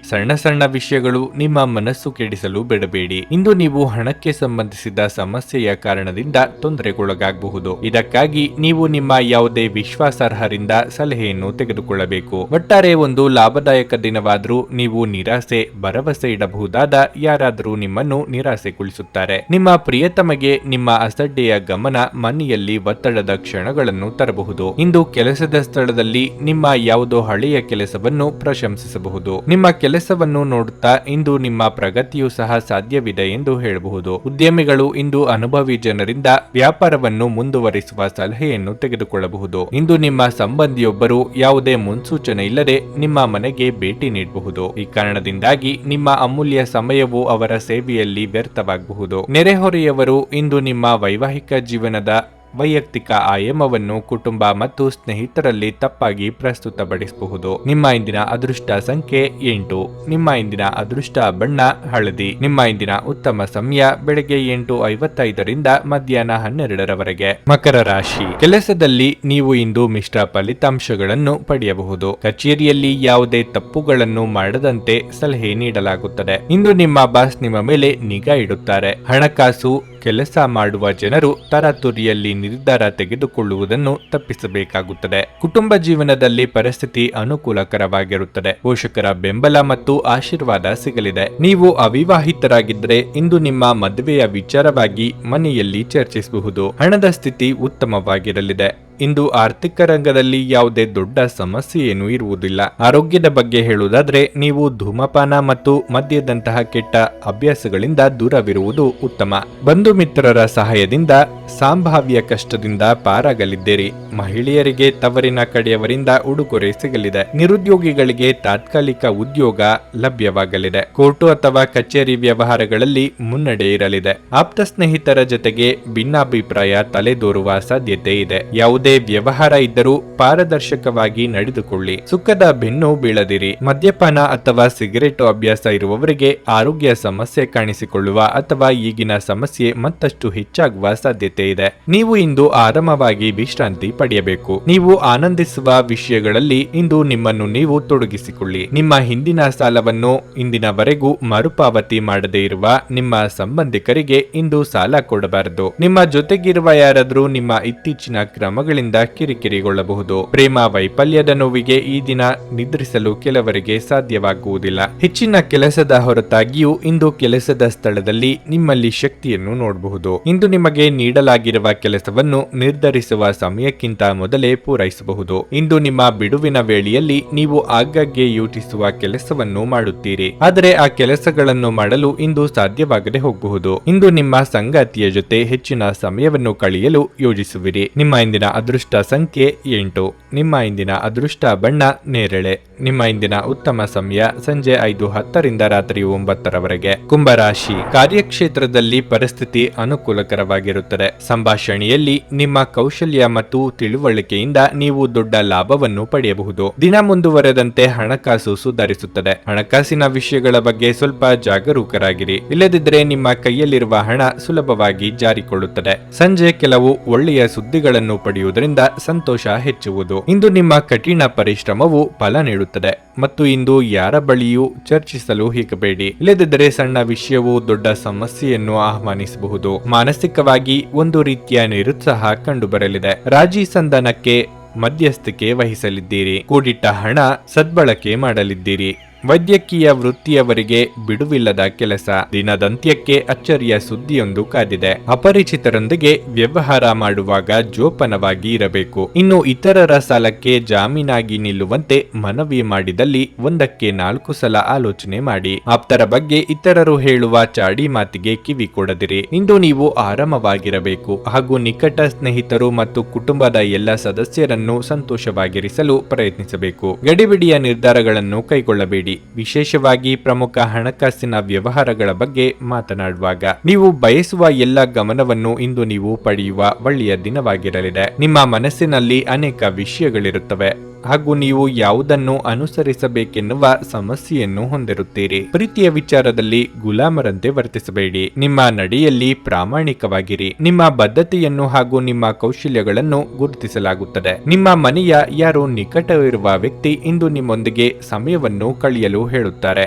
ಸಣ್ಣ ಸಣ್ಣ ವಿಷಯಗಳು ನಿಮ್ಮ ಮನಸ್ಸು ಕೆಡಿಸಲು ಬಿಡಬೇಡಿ. ಇಂದು ನೀವು ಹಣಕ್ಕೆ ಸಂಬಂಧಿಸಿದ ಸಮಸ್ಯೆಯ ಕಾರಣದಿಂದ ತೊಂದರೆಗೊಳಗಾಗಬಹುದು. ಇದಕ್ಕಾಗಿ ನೀವು ನಿಮ್ಮ ಯಾವುದೇ ವಿಶ್ವಾಸಾರ್ಹರಿಂದ ಸಲಹೆಯನ್ನು ತೆಗೆದುಕೊಳ್ಳಬೇಕು. ಒಟ್ಟಾರೆ ಒಂದು ಲಾಭದಾಯಕ ದಿನವಾದರೂ ನೀವು ನಿರಾಸೆ ಭರವಸೆ ಇಡಬಹುದಾದ ಯಾರಾದರೂ ನಿಮ್ಮನ್ನು ನಿರಾಸೆಗೊಳಿಸುತ್ತಾರೆ. ನಿಮ್ಮ ಪ್ರಿಯತಮಗೆ ನಿಮ್ಮ ಅಸಡ್ಡೆಯ ಗಮನ ಮನೆಯಲ್ಲಿ ಒತ್ತಡದ ಕ್ಷಣಗಳನ್ನು ತರಬಹುದು. ಇಂದು ಕೆಲಸದ ಸ್ಥಳದಲ್ಲಿ ನಿಮ್ಮ ಯಾವುದೋ ಹಳೆಯ ಕೆಲಸವನ್ನು ಪ್ರಶಂಸಿಸಬಹುದು. ನಿಮ್ಮ ಕೆಲಸವನ್ನು ನೋಡುತ್ತಾ ಇಂದು ನಿಮ್ಮ ಪ್ರಗತಿಯೂ ಸಹ ಸಾಧ್ಯವಿದೆ ಎಂದು ಹೇಳಬಹುದು. ಉದ್ಯಮಿಗಳು ಇಂದು ಅನುಭವಿ ಜನರಿಂದ ವ್ಯಾಪಾರವನ್ನು ಮುಂದುವರಿಸುವ ಸಲಹೆಯನ್ನು ತೆಗೆದುಕೊಳ್ಳಬಹುದು. ಇಂದು ನಿಮ್ಮ ಸಂಬಂಧಿಯೊಬ್ಬರು ಯಾವುದೇ ಮುನ್ಸೂಚನೆ ಇಲ್ಲದೆ ನಿಮ್ಮ ಮನೆಗೆ ಭೇಟಿ ನೀಡಬಹುದು. ಈ ಕಾರಣದಿಂದಾಗಿ ನಿಮ್ಮ ಅಮೂಲ್ಯ ಸಮಯವು ಅವರ ಸೇವೆಯಲ್ಲಿ ವ್ಯರ್ಥವಾಗಬಹುದು. ನೆರೆಹೊರೆಯವರು ಇಂದು ನಿಮ್ಮ ವೈವಾಹಿಕ ಜೀವನದ ವೈಯಕ್ತಿಕ ಆಯಾಮವನ್ನು ಕುಟುಂಬ ಮತ್ತು ಸ್ನೇಹಿತರಲ್ಲಿ ತಪ್ಪಾಗಿ ಪ್ರಸ್ತುತಪಡಿಸಬಹುದು. ನಿಮ್ಮ ಇಂದಿನ ಅದೃಷ್ಟ ಸಂಖ್ಯೆ 8. ನಿಮ್ಮ ಇಂದಿನ ಅದೃಷ್ಟ ಬಣ್ಣ ಹಳದಿ. ನಿಮ್ಮ ಇಂದಿನ ಉತ್ತಮ ಸಮಯ ಬೆಳಗ್ಗೆ 8:55ರಿಂದ ಮಧ್ಯಾಹ್ನ 12ರವರೆಗೆ. ಮಕರ ರಾಶಿ. ಕೆಲಸದಲ್ಲಿ ನೀವು ಇಂದು ಮಿಶ್ರ ಫಲಿತಾಂಶಗಳನ್ನು ಪಡೆಯಬಹುದು. ಕಚೇರಿಯಲ್ಲಿ ಯಾವುದೇ ತಪ್ಪುಗಳನ್ನು ಮಾಡದಂತೆ ಸಲಹೆ ನೀಡಲಾಗುತ್ತದೆ. ಇಂದು ನಿಮ್ಮ ಬಾಸ್ ನಿಮ್ಮ ಮೇಲೆ ನಿಗಾ ಇಡುತ್ತಾರೆ. ಹಣಕಾಸು ಕೆಲಸ ಮಾಡುವ ಜನರು ತರಾತುರಿಯಲ್ಲಿ ನಿರ್ಧಾರ ತೆಗೆದುಕೊಳ್ಳುವುದನ್ನು ತಪ್ಪಿಸಬೇಕಾಗುತ್ತದೆ. ಕುಟುಂಬ ಜೀವನದಲ್ಲಿ ಪರಿಸ್ಥಿತಿ ಅನುಕೂಲಕರವಾಗಿರುತ್ತದೆ. ಪೋಷಕರ ಬೆಂಬಲ ಮತ್ತು ಆಶೀರ್ವಾದ ಸಿಗಲಿದೆ. ನೀವು ಅವಿವಾಹಿತರಾಗಿದ್ದರೆ ಇಂದು ನಿಮ್ಮ ಮದುವೆಯ ವಿಚಾರವಾಗಿ ಮನೆಯಲ್ಲಿ ಚರ್ಚಿಸಬಹುದು. ಹಣದ ಸ್ಥಿತಿ ಉತ್ತಮವಾಗಿರಲಿದೆ. ಇಂದು ಆರ್ಥಿಕ ರಂಗದಲ್ಲಿ ಯಾವುದೇ ದೊಡ್ಡ ಸಮಸ್ಯೆ ಏನೂ ಇರುವುದಿಲ್ಲ. ಆರೋಗ್ಯದ ಬಗ್ಗೆ ಹೇಳುವುದಾದ್ರೆ ನೀವು ಧೂಮಪಾನ ಮತ್ತು ಮದ್ಯದಂತಹ ಕೆಟ್ಟ ಅಭ್ಯಾಸಗಳಿಂದ ದೂರವಿರುವುದು ಉತ್ತಮ. ಬಂಧು ಮಿತ್ರರ ಸಹಾಯದಿಂದ ಸಂಭಾವ್ಯ ಕಷ್ಟದಿಂದ ಪಾರಾಗಲಿದ್ದೀರಿ. ಮಹಿಳೆಯರಿಗೆ ತವರಿನ ಕಡೆಯವರಿಂದ ಉಡುಗೊರೆ ಸಿಗಲಿದೆ. ನಿರುದ್ಯೋಗಿಗಳಿಗೆ ತಾತ್ಕಾಲಿಕ ಉದ್ಯೋಗ ಲಭ್ಯವಾಗಲಿದೆ. ಕೋರ್ಟು ಅಥವಾ ಕಚೇರಿ ವ್ಯವಹಾರಗಳಲ್ಲಿ ಮುನ್ನಡೆ ಇರಲಿದೆ. ಆಪ್ತ ಸ್ನೇಹಿತರ ಜೊತೆಗೆ ಭಿನ್ನಾಭಿಪ್ರಾಯ ತಲೆದೋರುವ ಸಾಧ್ಯತೆ ಇದೆ. ಯಾವುದೇ ವ್ಯವಹಾರ ಇದ್ದರೂ ಪಾರದರ್ಶಕವಾಗಿ ನಡೆದುಕೊಳ್ಳಿ. ಸುಖದ ಬೆನ್ನು ಬೀಳದಿರಿ. ಮದ್ಯಪಾನ ಅಥವಾ ಸಿಗರೇಟು ಅಭ್ಯಾಸ ಇರುವವರಿಗೆ ಆರೋಗ್ಯ ಸಮಸ್ಯೆ ಕಾಣಿಸಿಕೊಳ್ಳುವ ಅಥವಾ ಈಗಿನ ಸಮಸ್ಯೆ ಮತ್ತಷ್ಟು ಹೆಚ್ಚಾಗುವ ಸಾಧ್ಯತೆ ಇದೆ. ನೀವು ಇಂದು ಆರಾಮವಾಗಿ ವಿಶ್ರಾಂತಿ ಪಡೆಯಬೇಕು. ನೀವು ಆನಂದಿಸುವ ವಿಷಯಗಳಲ್ಲಿ ಇಂದು ನಿಮ್ಮನ್ನು ನೀವು ತೊಡಗಿಸಿಕೊಳ್ಳಿ. ನಿಮ್ಮ ಹಿಂದಿನ ಸಾಲವನ್ನು ಇಂದಿನವರೆಗೂ ಮರುಪಾವತಿ ಮಾಡದೇ ಇರುವ ನಿಮ್ಮ ಸಂಬಂಧಿಕರಿಗೆ ಇಂದು ಸಾಲ ಕೊಡಬಾರದು. ನಿಮ್ಮ ಜೊತೆಗಿರುವ ಯಾರಾದರೂ ನಿಮ್ಮ ಇತ್ತೀಚಿನ ಕ್ರಮಗಳಿಂದ ಕಿರಿಕಿರಿಗೊಳ್ಳಬಹುದು. ಪ್ರೇಮ ವೈಫಲ್ಯದ ನೋವಿಗೆ ಈ ದಿನ ನಿದ್ರಿಸಲು ಕೆಲವರಿಗೆ ಸಾಧ್ಯವಾಗುವುದಿಲ್ಲ. ಹೆಚ್ಚಿನ ಕೆಲಸದ ಹೊರತಾಗಿಯೂ ಇಂದು ಕೆಲಸದ ಸ್ಥಳದಲ್ಲಿ ನಿಮ್ಮಲ್ಲಿ ಶಕ್ತಿಯನ್ನು ನೋಡಬಹುದು. ಇಂದು ನಿಮಗೆ ನೀಡಲಾಗಿರುವ ಕೆಲಸವನ್ನು ನಿರ್ಧರಿಸುವ ಸಮಯಕ್ಕಿಂತ ಮೊದಲೇ ಪೂರೈಸಬಹುದು. ಇಂದು ನಿಮ್ಮ ಬಿಡುವಿನ ವೇಳೆಯಲ್ಲಿ ನೀವು ಆಗಾಗ್ಗೆ ಯೋಚಿಸುವ ಕೆಲಸವನ್ನು ಮಾಡುತ್ತೀರಿ. ಆದರೆ ಆ ಕೆಲಸಗಳನ್ನು ಮಾಡಲು ಇಂದು ಸಾಧ್ಯವಾಗದೆ ಹೋಗಬಹುದು. ಇಂದು ನಿಮ್ಮ ಸಂಗಾತಿಯ ಜೊತೆ ಹೆಚ್ಚಿನ ಸಮಯವನ್ನು ಕಳೆಯಲು ಯೋಜಿಸುವಿರಿ. ನಿಮ್ಮ ಇಂದಿನ ಅದೃಷ್ಟ ಸಂಖ್ಯೆ 8. ನಿಮ್ಮ ಇಂದಿನ ಅದೃಷ್ಟ ಬಣ್ಣ ನೇರಳೆ. ನಿಮ್ಮ ಇಂದಿನ ಉತ್ತಮ ಸಮಯ ಸಂಜೆ 5:10ರಿಂದ ರಾತ್ರಿ 9ರವರೆಗೆ. ಕುಂಭರಾಶಿ, ಕಾರ್ಯಕ್ಷೇತ್ರದಲ್ಲಿ ಪರಿಸ್ಥಿತಿ ಅನುಕೂಲಕರವಾಗಿರುತ್ತದೆ. ಸಂಭಾಷಣೆಯಲ್ಲಿ ನಿಮ್ಮ ಕೌಶಲ್ಯ ಮತ್ತು ತಿಳುವಳಿಕೆಯಿಂದ ನೀವು ದೊಡ್ಡ ಲಾಭವನ್ನು ಪಡೆಯಬಹುದು. ದಿನ ಮುಂದುವರೆದಂತೆ ಹಣಕಾಸು ಸುಧಾರಿಸುತ್ತದೆ. ಹಣಕಾಸಿನ ವಿಷಯಗಳ ಬಗ್ಗೆ ಸ್ವಲ್ಪ ಜಾಗರೂಕರಾಗಿರಿ, ಇಲ್ಲದಿದ್ದರೆ ನಿಮ್ಮ ಕೈಯಲ್ಲಿರುವ ಹಣ ಸುಲಭವಾಗಿ ಜಾರಿಕೊಳ್ಳುತ್ತದೆ. ಸಂಜೆ ಕೆಲವು ಒಳ್ಳೆಯ ಸುದ್ದಿಗಳನ್ನು ಪಡೆಯುವುದರಿಂದ ಸಂತೋಷ ಹೆಚ್ಚುವುದು. ಇಂದು ನಿಮ್ಮ ಕಠಿಣ ಪರಿಶ್ರಮವು ಫಲ ನೀಡುತ್ತದೆ ಮತ್ತು ಇಂದು ಯಾರ ಬಳಿಯೂ ಚರ್ಚಿಸಲು ಹಿಗಬೇಡಿ, ಇಲ್ಲದಿದ್ದರೆ ಸಣ್ಣ ವಿಷಯವು ದೊಡ್ಡ ಸಮಸ್ಯೆಯನ್ನು ಆಹ್ವಾನಿಸಬಹುದು. ಮಾನಸಿಕವಾಗಿ ಒಂದು ರೀತಿಯ ನಿರುತ್ಸಾಹ ಕಂಡುಬರಲಿದೆ. ರಾಜಿ ಸಂಧಾನಕ್ಕೆ ಮಧ್ಯಸ್ಥಿಕೆ ವಹಿಸಲಿದ್ದೀರಿ. ಕೂಡಿಟ್ಟ ಹಣ ಸದ್ಬಳಕೆ ಮಾಡಲಿದ್ದೀರಿ. ವೈದ್ಯಕೀಯ ವೃತ್ತಿಯವರಿಗೆ ಬಿಡುವಿಲ್ಲದ ಕೆಲಸ. ದಿನದಂತ್ಯಕ್ಕೆ ಅಚ್ಚರಿಯ ಸುದ್ದಿಯೊಂದು ಕಾದಿದೆ. ಅಪರಿಚಿತರೊಂದಿಗೆ ವ್ಯವಹಾರ ಮಾಡುವಾಗ ಜೋಪಾನವಾಗಿ ಇರಬೇಕು. ಇನ್ನು ಇತರರ ಸಾಲಕ್ಕೆ ಜಾಮೀನಾಗಿ ನಿಲ್ಲುವಂತೆ ಮನವಿ ಮಾಡಿದಲ್ಲಿ 1ಕ್ಕೆ 4 ಸಲ ಆಲೋಚನೆ ಮಾಡಿ. ಆಪ್ತರ ಬಗ್ಗೆ ಇತರರು ಹೇಳುವ ಚಾಡಿ ಮಾತಿಗೆ ಕಿವಿ ಕೊಡದಿರಿ. ಇಂದು ನೀವು ಆರಾಮವಾಗಿರಬೇಕು ಹಾಗೂ ನಿಕಟ ಸ್ನೇಹಿತರು ಮತ್ತು ಕುಟುಂಬದ ಎಲ್ಲ ಸದಸ್ಯರನ್ನು ಸಂತೋಷವಾಗಿರಿಸಲು ಪ್ರಯತ್ನಿಸಬೇಕು. ಗಡಿಬಿಡಿಯ ನಿರ್ಧಾರಗಳನ್ನು ಕೈಗೊಳ್ಳಬೇಡಿ. ವಿಶೇಷವಾಗಿ ಪ್ರಮುಖ ಹಣಕಾಸಿನ ವ್ಯವಹಾರಗಳ ಬಗ್ಗೆ ಮಾತನಾಡುವಾಗ ನೀವು ಬಯಸುವ ಎಲ್ಲ ಗಮನವನ್ನು ಇಂದು ನೀವು ಪಡೆಯುವ ಒಳ್ಳೆಯ ದಿನವಾಗಿರಲಿದೆ. ನಿಮ್ಮ ಮನಸ್ಸಿನಲ್ಲಿ ಅನೇಕ ವಿಷಯಗಳಿರುತ್ತವೆ ಹಾಗೂ ನೀವು ಯಾವುದನ್ನು ಅನುಸರಿಸಬೇಕೆನ್ನುವ ಸಮಸ್ಯೆಯನ್ನು ಹೊಂದಿರುತ್ತೀರಿ. ಪ್ರೀತಿಯ ವಿಚಾರದಲ್ಲಿ ಗುಲಾಮರಂತೆ ವರ್ತಿಸಬೇಡಿ. ನಿಮ್ಮ ನಡೆಯಲ್ಲಿ ಪ್ರಾಮಾಣಿಕವಾಗಿರಿ. ನಿಮ್ಮ ಬದ್ಧತೆಯನ್ನು ಹಾಗೂ ನಿಮ್ಮ ಕೌಶಲ್ಯಗಳನ್ನು ಗುರುತಿಸಲಾಗುತ್ತದೆ. ನಿಮ್ಮ ಮನೆಯ ಯಾರೋ ನಿಕಟವಿರುವ ವ್ಯಕ್ತಿ ಇಂದು ನಿಮ್ಮೊಂದಿಗೆ ಸಮಯವನ್ನು ಕಳೆಯಲು ಹೇಳುತ್ತಾರೆ,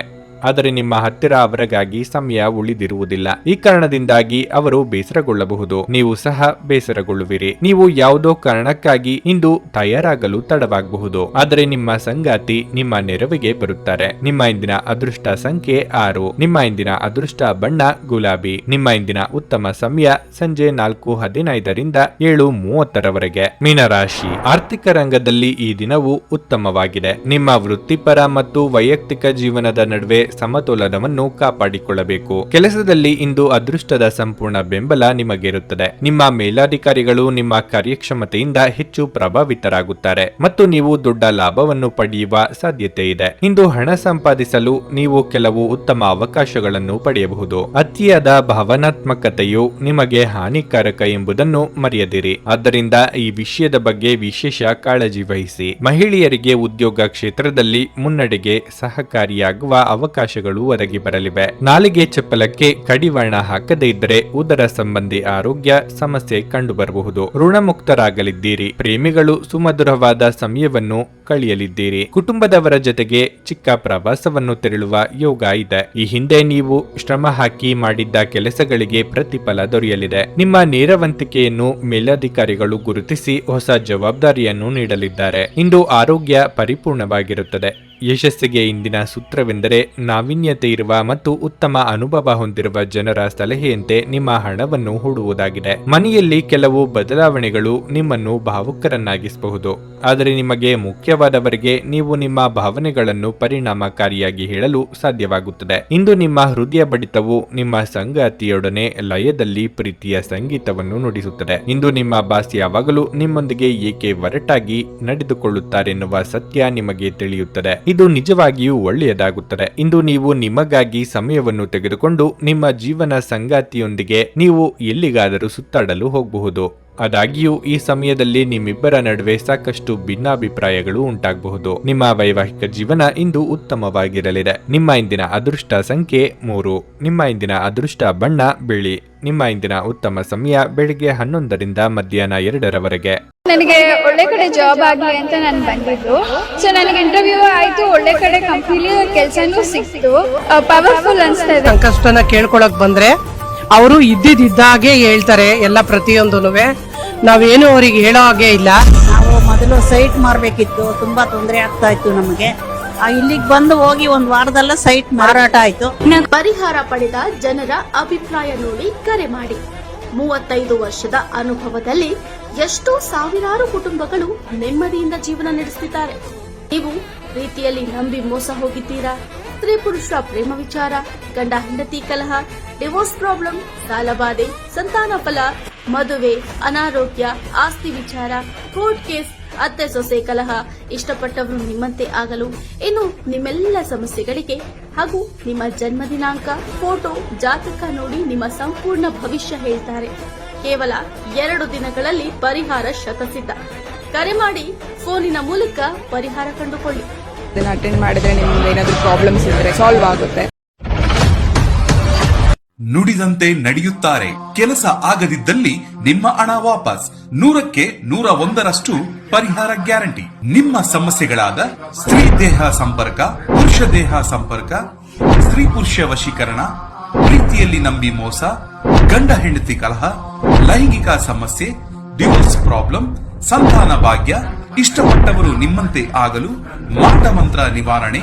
ಆದರೆ ನಿಮ್ಮ ಹತ್ತಿರ ಅವರಿಗಾಗಿ ಸಮಯ ಉಳಿದಿರುವುದಿಲ್ಲ. ಈ ಕಾರಣದಿಂದಾಗಿ ಅವರು ಬೇಸರಗೊಳ್ಳಬಹುದು. ನೀವು ಸಹ ಬೇಸರಗೊಳ್ಳುವಿರಿ. ನೀವು ಯಾವುದೋ ಕಾರಣಕ್ಕಾಗಿ ಇಂದು ತಯಾರಾಗಲು ತಡವಾಗಬಹುದು, ಆದರೆ ನಿಮ್ಮ ಸಂಗಾತಿ ನಿಮ್ಮ ನೆರವಿಗೆ ಬರುತ್ತಾರೆ. ನಿಮ್ಮ ಇಂದಿನ ಅದೃಷ್ಟ ಸಂಖ್ಯೆ 6. ನಿಮ್ಮ ಇಂದಿನ ಅದೃಷ್ಟ ಬಣ್ಣ ಗುಲಾಬಿ. ನಿಮ್ಮ ಇಂದಿನ ಉತ್ತಮ ಸಮಯ ಸಂಜೆ 4:15ರಿಂದ 7:30ರವರೆಗೆ. ಮೀನರಾಶಿ, ಆರ್ಥಿಕ ರಂಗದಲ್ಲಿ ಈ ದಿನವು ಉತ್ತಮವಾಗಿದೆ. ನಿಮ್ಮ ವೃತ್ತಿಪರ ಮತ್ತು ವೈಯಕ್ತಿಕ ಜೀವನದ ನಡುವೆ ಸಮತೋಲನವನ್ನು ಕಾಪಾಡಿಕೊಳ್ಳಬೇಕು. ಕೆಲಸದಲ್ಲಿ ಇಂದು ಅದೃಷ್ಟದ ಸಂಪೂರ್ಣ ಬೆಂಬಲ ನಿಮಗಿರುತ್ತದೆ. ನಿಮ್ಮ ಮೇಲಾಧಿಕಾರಿಗಳು ನಿಮ್ಮ ಕಾರ್ಯಕ್ಷಮತೆಯಿಂದ ಹೆಚ್ಚು ಪ್ರಭಾವಿತರಾಗುತ್ತಾರೆ ಮತ್ತು ನೀವು ದೊಡ್ಡ ಲಾಭವನ್ನು ಪಡೆಯುವ ಸಾಧ್ಯತೆ ಇದೆ. ಇಂದು ಹಣ ಸಂಪಾದಿಸಲು ನೀವು ಕೆಲವು ಉತ್ತಮ ಅವಕಾಶಗಳನ್ನು ಪಡೆಯಬಹುದು. ಅತಿಯಾದ ಭಾವನಾತ್ಮಕತೆಯು ನಿಮಗೆ ಹಾನಿಕಾರಕ ಎಂಬುದನ್ನು ಮರೆಯದಿರಿ. ಆದ್ದರಿಂದ ಈ ವಿಷಯದ ಬಗ್ಗೆ ವಿಶೇಷ ಕಾಳಜಿ ವಹಿಸಿ. ಮಹಿಳೆಯರಿಗೆ ಉದ್ಯೋಗ ಕ್ಷೇತ್ರದಲ್ಲಿ ಮುನ್ನಡೆಗೆ ಸಹಕಾರಿಯಾಗುವ ಅವಕಾಶಗಳು ಒದಗಿ ಬರಲಿವೆ. ನಾಲಿಗೆ ಚಪ್ಪಲಕ್ಕೆ ಕಡಿವಾಣ ಹಾಕದೇ ಇದ್ದರೆ ಉದರ ಸಂಬಂಧಿ ಆರೋಗ್ಯ ಸಮಸ್ಯೆ ಕಂಡುಬರಬಹುದು. ಋಣಮುಕ್ತರಾಗಲಿದ್ದೀರಿ. ಪ್ರೇಮಿಗಳು ಸುಮಧುರವಾದ ಸಮಯವನ್ನು ಕಳೆಯಲಿದ್ದೀರಿ. ಕುಟುಂಬದವರ ಜೊತೆಗೆ ಚಿಕ್ಕ ಪ್ರವಾಸವನ್ನು ತೆರಳುವ ಯೋಗ ಇದೆ. ಈ ಹಿಂದೆ ನೀವು ಶ್ರಮ ಹಾಕಿ ಮಾಡಿದ್ದ ಕೆಲಸಗಳಿಗೆ ಪ್ರತಿಫಲ ದೊರೆಯಲಿದೆ. ನಿಮ್ಮ ನೇರವಂತಿಕೆಯನ್ನು ಮೇಲಧಿಕಾರಿಗಳು ಗುರುತಿಸಿ ಹೊಸ ಜವಾಬ್ದಾರಿಯನ್ನು ನೀಡಲಿದ್ದಾರೆ. ಇಂದು ಆರೋಗ್ಯ ಪರಿಪೂರ್ಣವಾಗಿರುತ್ತದೆ. ಯಶಸ್ಸಿಗೆ ಇಂದಿನ ಸೂತ್ರವೆಂದರೆ ನಾವೀನ್ಯತೆ ಇರುವ ಮತ್ತು ಉತ್ತಮ ಅನುಭವ ಹೊಂದಿರುವ ಜನರ ಸಲಹೆಯಂತೆ ನಿಮ್ಮ ಹಣವನ್ನು ಹೂಡುವುದಾಗಿದೆ. ಮನೆಯಲ್ಲಿ ಕೆಲವು ಬದಲಾವಣೆಗಳು ನಿಮ್ಮನ್ನು ಭಾವುಕರನ್ನಾಗಿಸಬಹುದು, ಆದರೆ ನಿಮಗೆ ಮುಖ್ಯವಾದವರಿಗೆ ನೀವು ನಿಮ್ಮ ಭಾವನೆಗಳನ್ನು ಪರಿಣಾಮಕಾರಿಯಾಗಿ ಹೇಳಲು ಸಾಧ್ಯವಾಗುತ್ತದೆ. ಇಂದು ನಿಮ್ಮ ಹೃದಯ ಬಡಿತವು ನಿಮ್ಮ ಸಂಗಾತಿಯೊಡನೆ ಲಯದಲ್ಲಿ ಪ್ರೀತಿಯ ಸಂಗೀತವನ್ನು ನುಡಿಸುತ್ತದೆ. ಇಂದು ನಿಮ್ಮ ಬಾಸ್ ಯಾವಾಗಲೂ ನಿಮ್ಮೊಂದಿಗೆ ಏಕೆ ಒರಟಾಗಿ ನಡೆದುಕೊಳ್ಳುತ್ತಾರೆನ್ನುವ ಸತ್ಯ ನಿಮಗೆ ತಿಳಿಯುತ್ತದೆ. ಇದು ನಿಜವಾಗಿಯೂ ಒಳ್ಳೆಯದಾಗುತ್ತದೆ. ಇಂದು ನೀವು ನಿಮಗಾಗಿ ಸಮಯವನ್ನು ತೆಗೆದುಕೊಂಡು ನಿಮ್ಮ ಜೀವನ ಸಂಗಾತಿಯೊಂದಿಗೆ ನೀವು ಎಲ್ಲಿಗಾದರೂ ಸುತ್ತಾಡಲು ಹೋಗಬಹುದು. ಆದಾಗ್ಯೂ ಈ ಸಮಯದಲ್ಲಿ ನಿಮ್ಮಿಬ್ಬರ ನಡುವೆ ಸಾಕಷ್ಟು ಭಿನ್ನಾಭಿಪ್ರಾಯಗಳು ಉಂಟಾಗಬಹುದು. ನಿಮ್ಮ ವೈವಾಹಿಕ ಜೀವನ ಇಂದು ಉತ್ತಮವಾಗಿರಲಿದೆ. ನಿಮ್ಮ ಇಂದಿನ ಅದೃಷ್ಟ ಸಂಖ್ಯೆ 3. ನಿಮ್ಮ ಇಂದಿನ ಅದೃಷ್ಟ ಬಣ್ಣ ಬಿಳಿ. ನಿಮ್ಮ ಇಂದಿನ ಉತ್ತಮ ಸಮಯ ಬೆಳಿಗ್ಗೆ 11ರಿಂದ ಮಧ್ಯಾಹ್ನ 2ರವರೆಗೆ. ನನಗೆ ಒಳ್ಳೆ ಕಡೆ ಜಾಬ್ ಆಗಲಿ ಅಂತ ನಾನು ಬಂದಿದ್ದು. ಸೊ ನನಗೆ ಇಂಟರ್ವ್ಯೂ ಆಯ್ತು, ಒಳ್ಳೆ ಕಡೆ ಕಂಪ್ನಿಲಿ ಕೆಲಸನೂ ಸಿಕ್ತು. ಪವರ್ಫುಲ್ ಅನ್ಸ್ತಾ ಇದೆ. ಸಂಕಷ್ಟನ ಕೇಳ್ಕೊಳಕ್ ಬಂದ್ರೆ ಅವರು ಇದ್ದಿದ್ದಾಗೆ ಹೇಳ್ತಾರೆ ಎಲ್ಲ ಪ್ರತಿಯೊಂದೂನುವೆ. ನಾವೇನು ಅವ್ರಿಗೆ ಹೇಳೋ ಹಾಗೆ ಇಲ್ಲ. ನಾವು ಮೊದಲು ಸೈಟ್ ಮಾರಬೇಕಿತ್ತು, ತುಂಬಾ ತೊಂದರೆ ಆಗ್ತಾ ಇತ್ತು ನಮಗೆ. ಇಲ್ಲಿಗೆ ಬಂದು ಹೋಗಿ ಒಂದು ವಾರದಲ್ಲ ಸೈಟ್ ಮಾರಾಟ ಆಯ್ತು. ಪರಿಹಾರ ಪಡೆದ ಜನರ ಅಭಿಪ್ರಾಯ ನೋಡಿ ಕರೆ ಮಾಡಿ. 35 ವರ್ಷದ ಅನುಭವದಲ್ಲಿ ಎಷ್ಟೋ ಸಾವಿರಾರು ಕುಟುಂಬಗಳು ನೆಮ್ಮದಿಯಿಂದ ಜೀವನ ನಡೆಸುತ್ತಿದ್ದಾರೆ. ನೀವು ಪ್ರೀತಿಯಲ್ಲಿ ನಂಬಿ ಮೋಸ ಹೋಗಿದ್ದೀರಾ? ಸ್ತ್ರೀ ಪುರುಷ ಪ್ರೇಮ ವಿಚಾರ, ಗಂಡ ಹೆಂಡತಿ ಕಲಹ, ಡಿವೋರ್ಸ್ ಪ್ರಾಬ್ಲಮ್, ಸಾಲಬಾಧೆ, ಸಂತಾನ ಫಲ, ಮದುವೆ, ಅನಾರೋಗ್ಯ, ಆಸ್ತಿ ವಿಚಾರ, ಕೋರ್ಟ್ ಕೇಸ್, ಅತ್ತೆ ಸೊಸೆ ಕಲಹ, ಇಷ್ಟಪಟ್ಟವರು ನಿಮ್ಮಂತೆ ಆಗಲು, ಇನ್ನು ನಿಮ್ಮೆಲ್ಲ ಸಮಸ್ಯೆಗಳಿಗೆ ಹಾಗೂ ನಿಮ್ಮ ಜನ್ಮ ದಿನಾಂಕ, ಫೋಟೋ, ಜಾತಕ ನೋಡಿ ನಿಮ್ಮ ಸಂಪೂರ್ಣ ಭವಿಷ್ಯ ಹೇಳ್ತಾರೆ. ಕೇವಲ 2 ದಿನಗಳಲ್ಲಿ ಪರಿಹಾರ ಶತಸಿದ್ಧ. ಕರೆ ಮಾಡಿ ಫೋನಿನ ಮೂಲಕ ಪರಿಹಾರ ಕಂಡುಕೊಳ್ಳಿ. ಇದನ್ನ ಅಟೆಂಡ್ ಮಾಡಿದ್ರೆ ನಿಮ್ಗೆ ಏನಾದರೂ ಪ್ರಾಬ್ಲಮ್ಸ್ ಇದ್ರೆ ಸಾಲ್ವ್ ಆಗುತ್ತೆ. ನುಡಿದಂತೆ ನಡೆಯುತ್ತಾರೆ. ಕೆಲಸ ಆಗದಿದ್ದಲ್ಲಿ ನಿಮ್ಮ ಹಣ ವಾಪಸ್. 100ಕ್ಕೆ 101ರಷ್ಟು ಪರಿಹಾರ ಗ್ಯಾರಂಟಿ. ನಿಮ್ಮ ಸಮಸ್ಯೆಗಳಾದ ಸ್ತ್ರೀ ದೇಹ ಸಂಪರ್ಕ, ಪುರುಷ ದೇಹ ಸಂಪರ್ಕ, ಸ್ತ್ರೀ ಪುರುಷ ವಶೀಕರಣ, ಪ್ರೀತಿಯಲ್ಲಿ ನಂಬಿ ಮೋಸ, ಗಂಡ ಹೆಂಡತಿ ಕಲಹ, ಲೈಂಗಿಕ ಸಮಸ್ಯೆ, ಡಿವೋರ್ಸ್ ಪ್ರಾಬ್ಲಮ್, ಸಂತಾನ ಭಾಗ್ಯ, ಇಷ್ಟಪಟ್ಟವರು ನಿಮ್ಮಂತೆ ಆಗಲು, ಮಾಟ ಮಂತ್ರ ನಿವಾರಣೆ,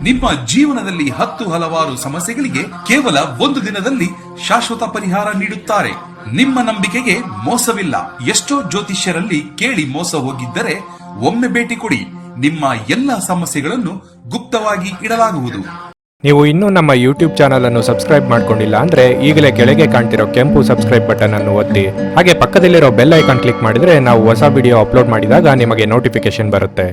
ನಿಮ್ಮ ಜೀವನದಲ್ಲಿ 10 ಹಲವಾರು ಸಮಸ್ಯೆಗಳಿಗೆ ಕೇವಲ 1 ದಿನದಲ್ಲಿ ಶಾಶ್ವತ ಪರಿಹಾರ ನೀಡುತ್ತಾರೆ. ನಿಮ್ಮ ನಂಬಿಕೆಗೆ ಮೋಸವಿಲ್ಲ. ಎಷ್ಟೋ ಜ್ಯೋತಿಷ್ಯರಲ್ಲಿ ಕೇಳಿ ಮೋಸ ಹೋಗಿದ್ದರೆ ಒಮ್ಮೆ ಭೇಟಿ ಕೊಡಿ. ನಿಮ್ಮ ಎಲ್ಲ ಸಮಸ್ಯೆಗಳನ್ನು ಗುಪ್ತವಾಗಿ ಇಡಲಾಗುವುದು. ನೀವು ಇನ್ನೂ ನಮ್ಮ ಯೂಟ್ಯೂಬ್ ಚಾನಲ್ ಅನ್ನು ಸಬ್ಸ್ಕ್ರೈಬ್ ಮಾಡ್ಕೊಂಡಿಲ್ಲ ಅಂದ್ರೆ ಈಗಲೇ ಕೆಳಗೆ ಕಾಣ್ತಿರೋ ಕೆಂಪು ಸಬ್ಸ್ಕ್ರೈಬ್ ಬಟನ್ ಅನ್ನು ಒತ್ತಿ. ಹಾಗೆ ಪಕ್ಕದಲ್ಲಿರೋ ಬೆಲ್ ಐಕಾನ್ ಕ್ಲಿಕ್ ಮಾಡಿದ್ರೆ ನಾವು ಹೊಸ ವಿಡಿಯೋ ಅಪ್ಲೋಡ್ ಮಾಡಿದಾಗ ನಿಮಗೆ ನೋಟಿಫಿಕೇಶನ್ ಬರುತ್ತೆ.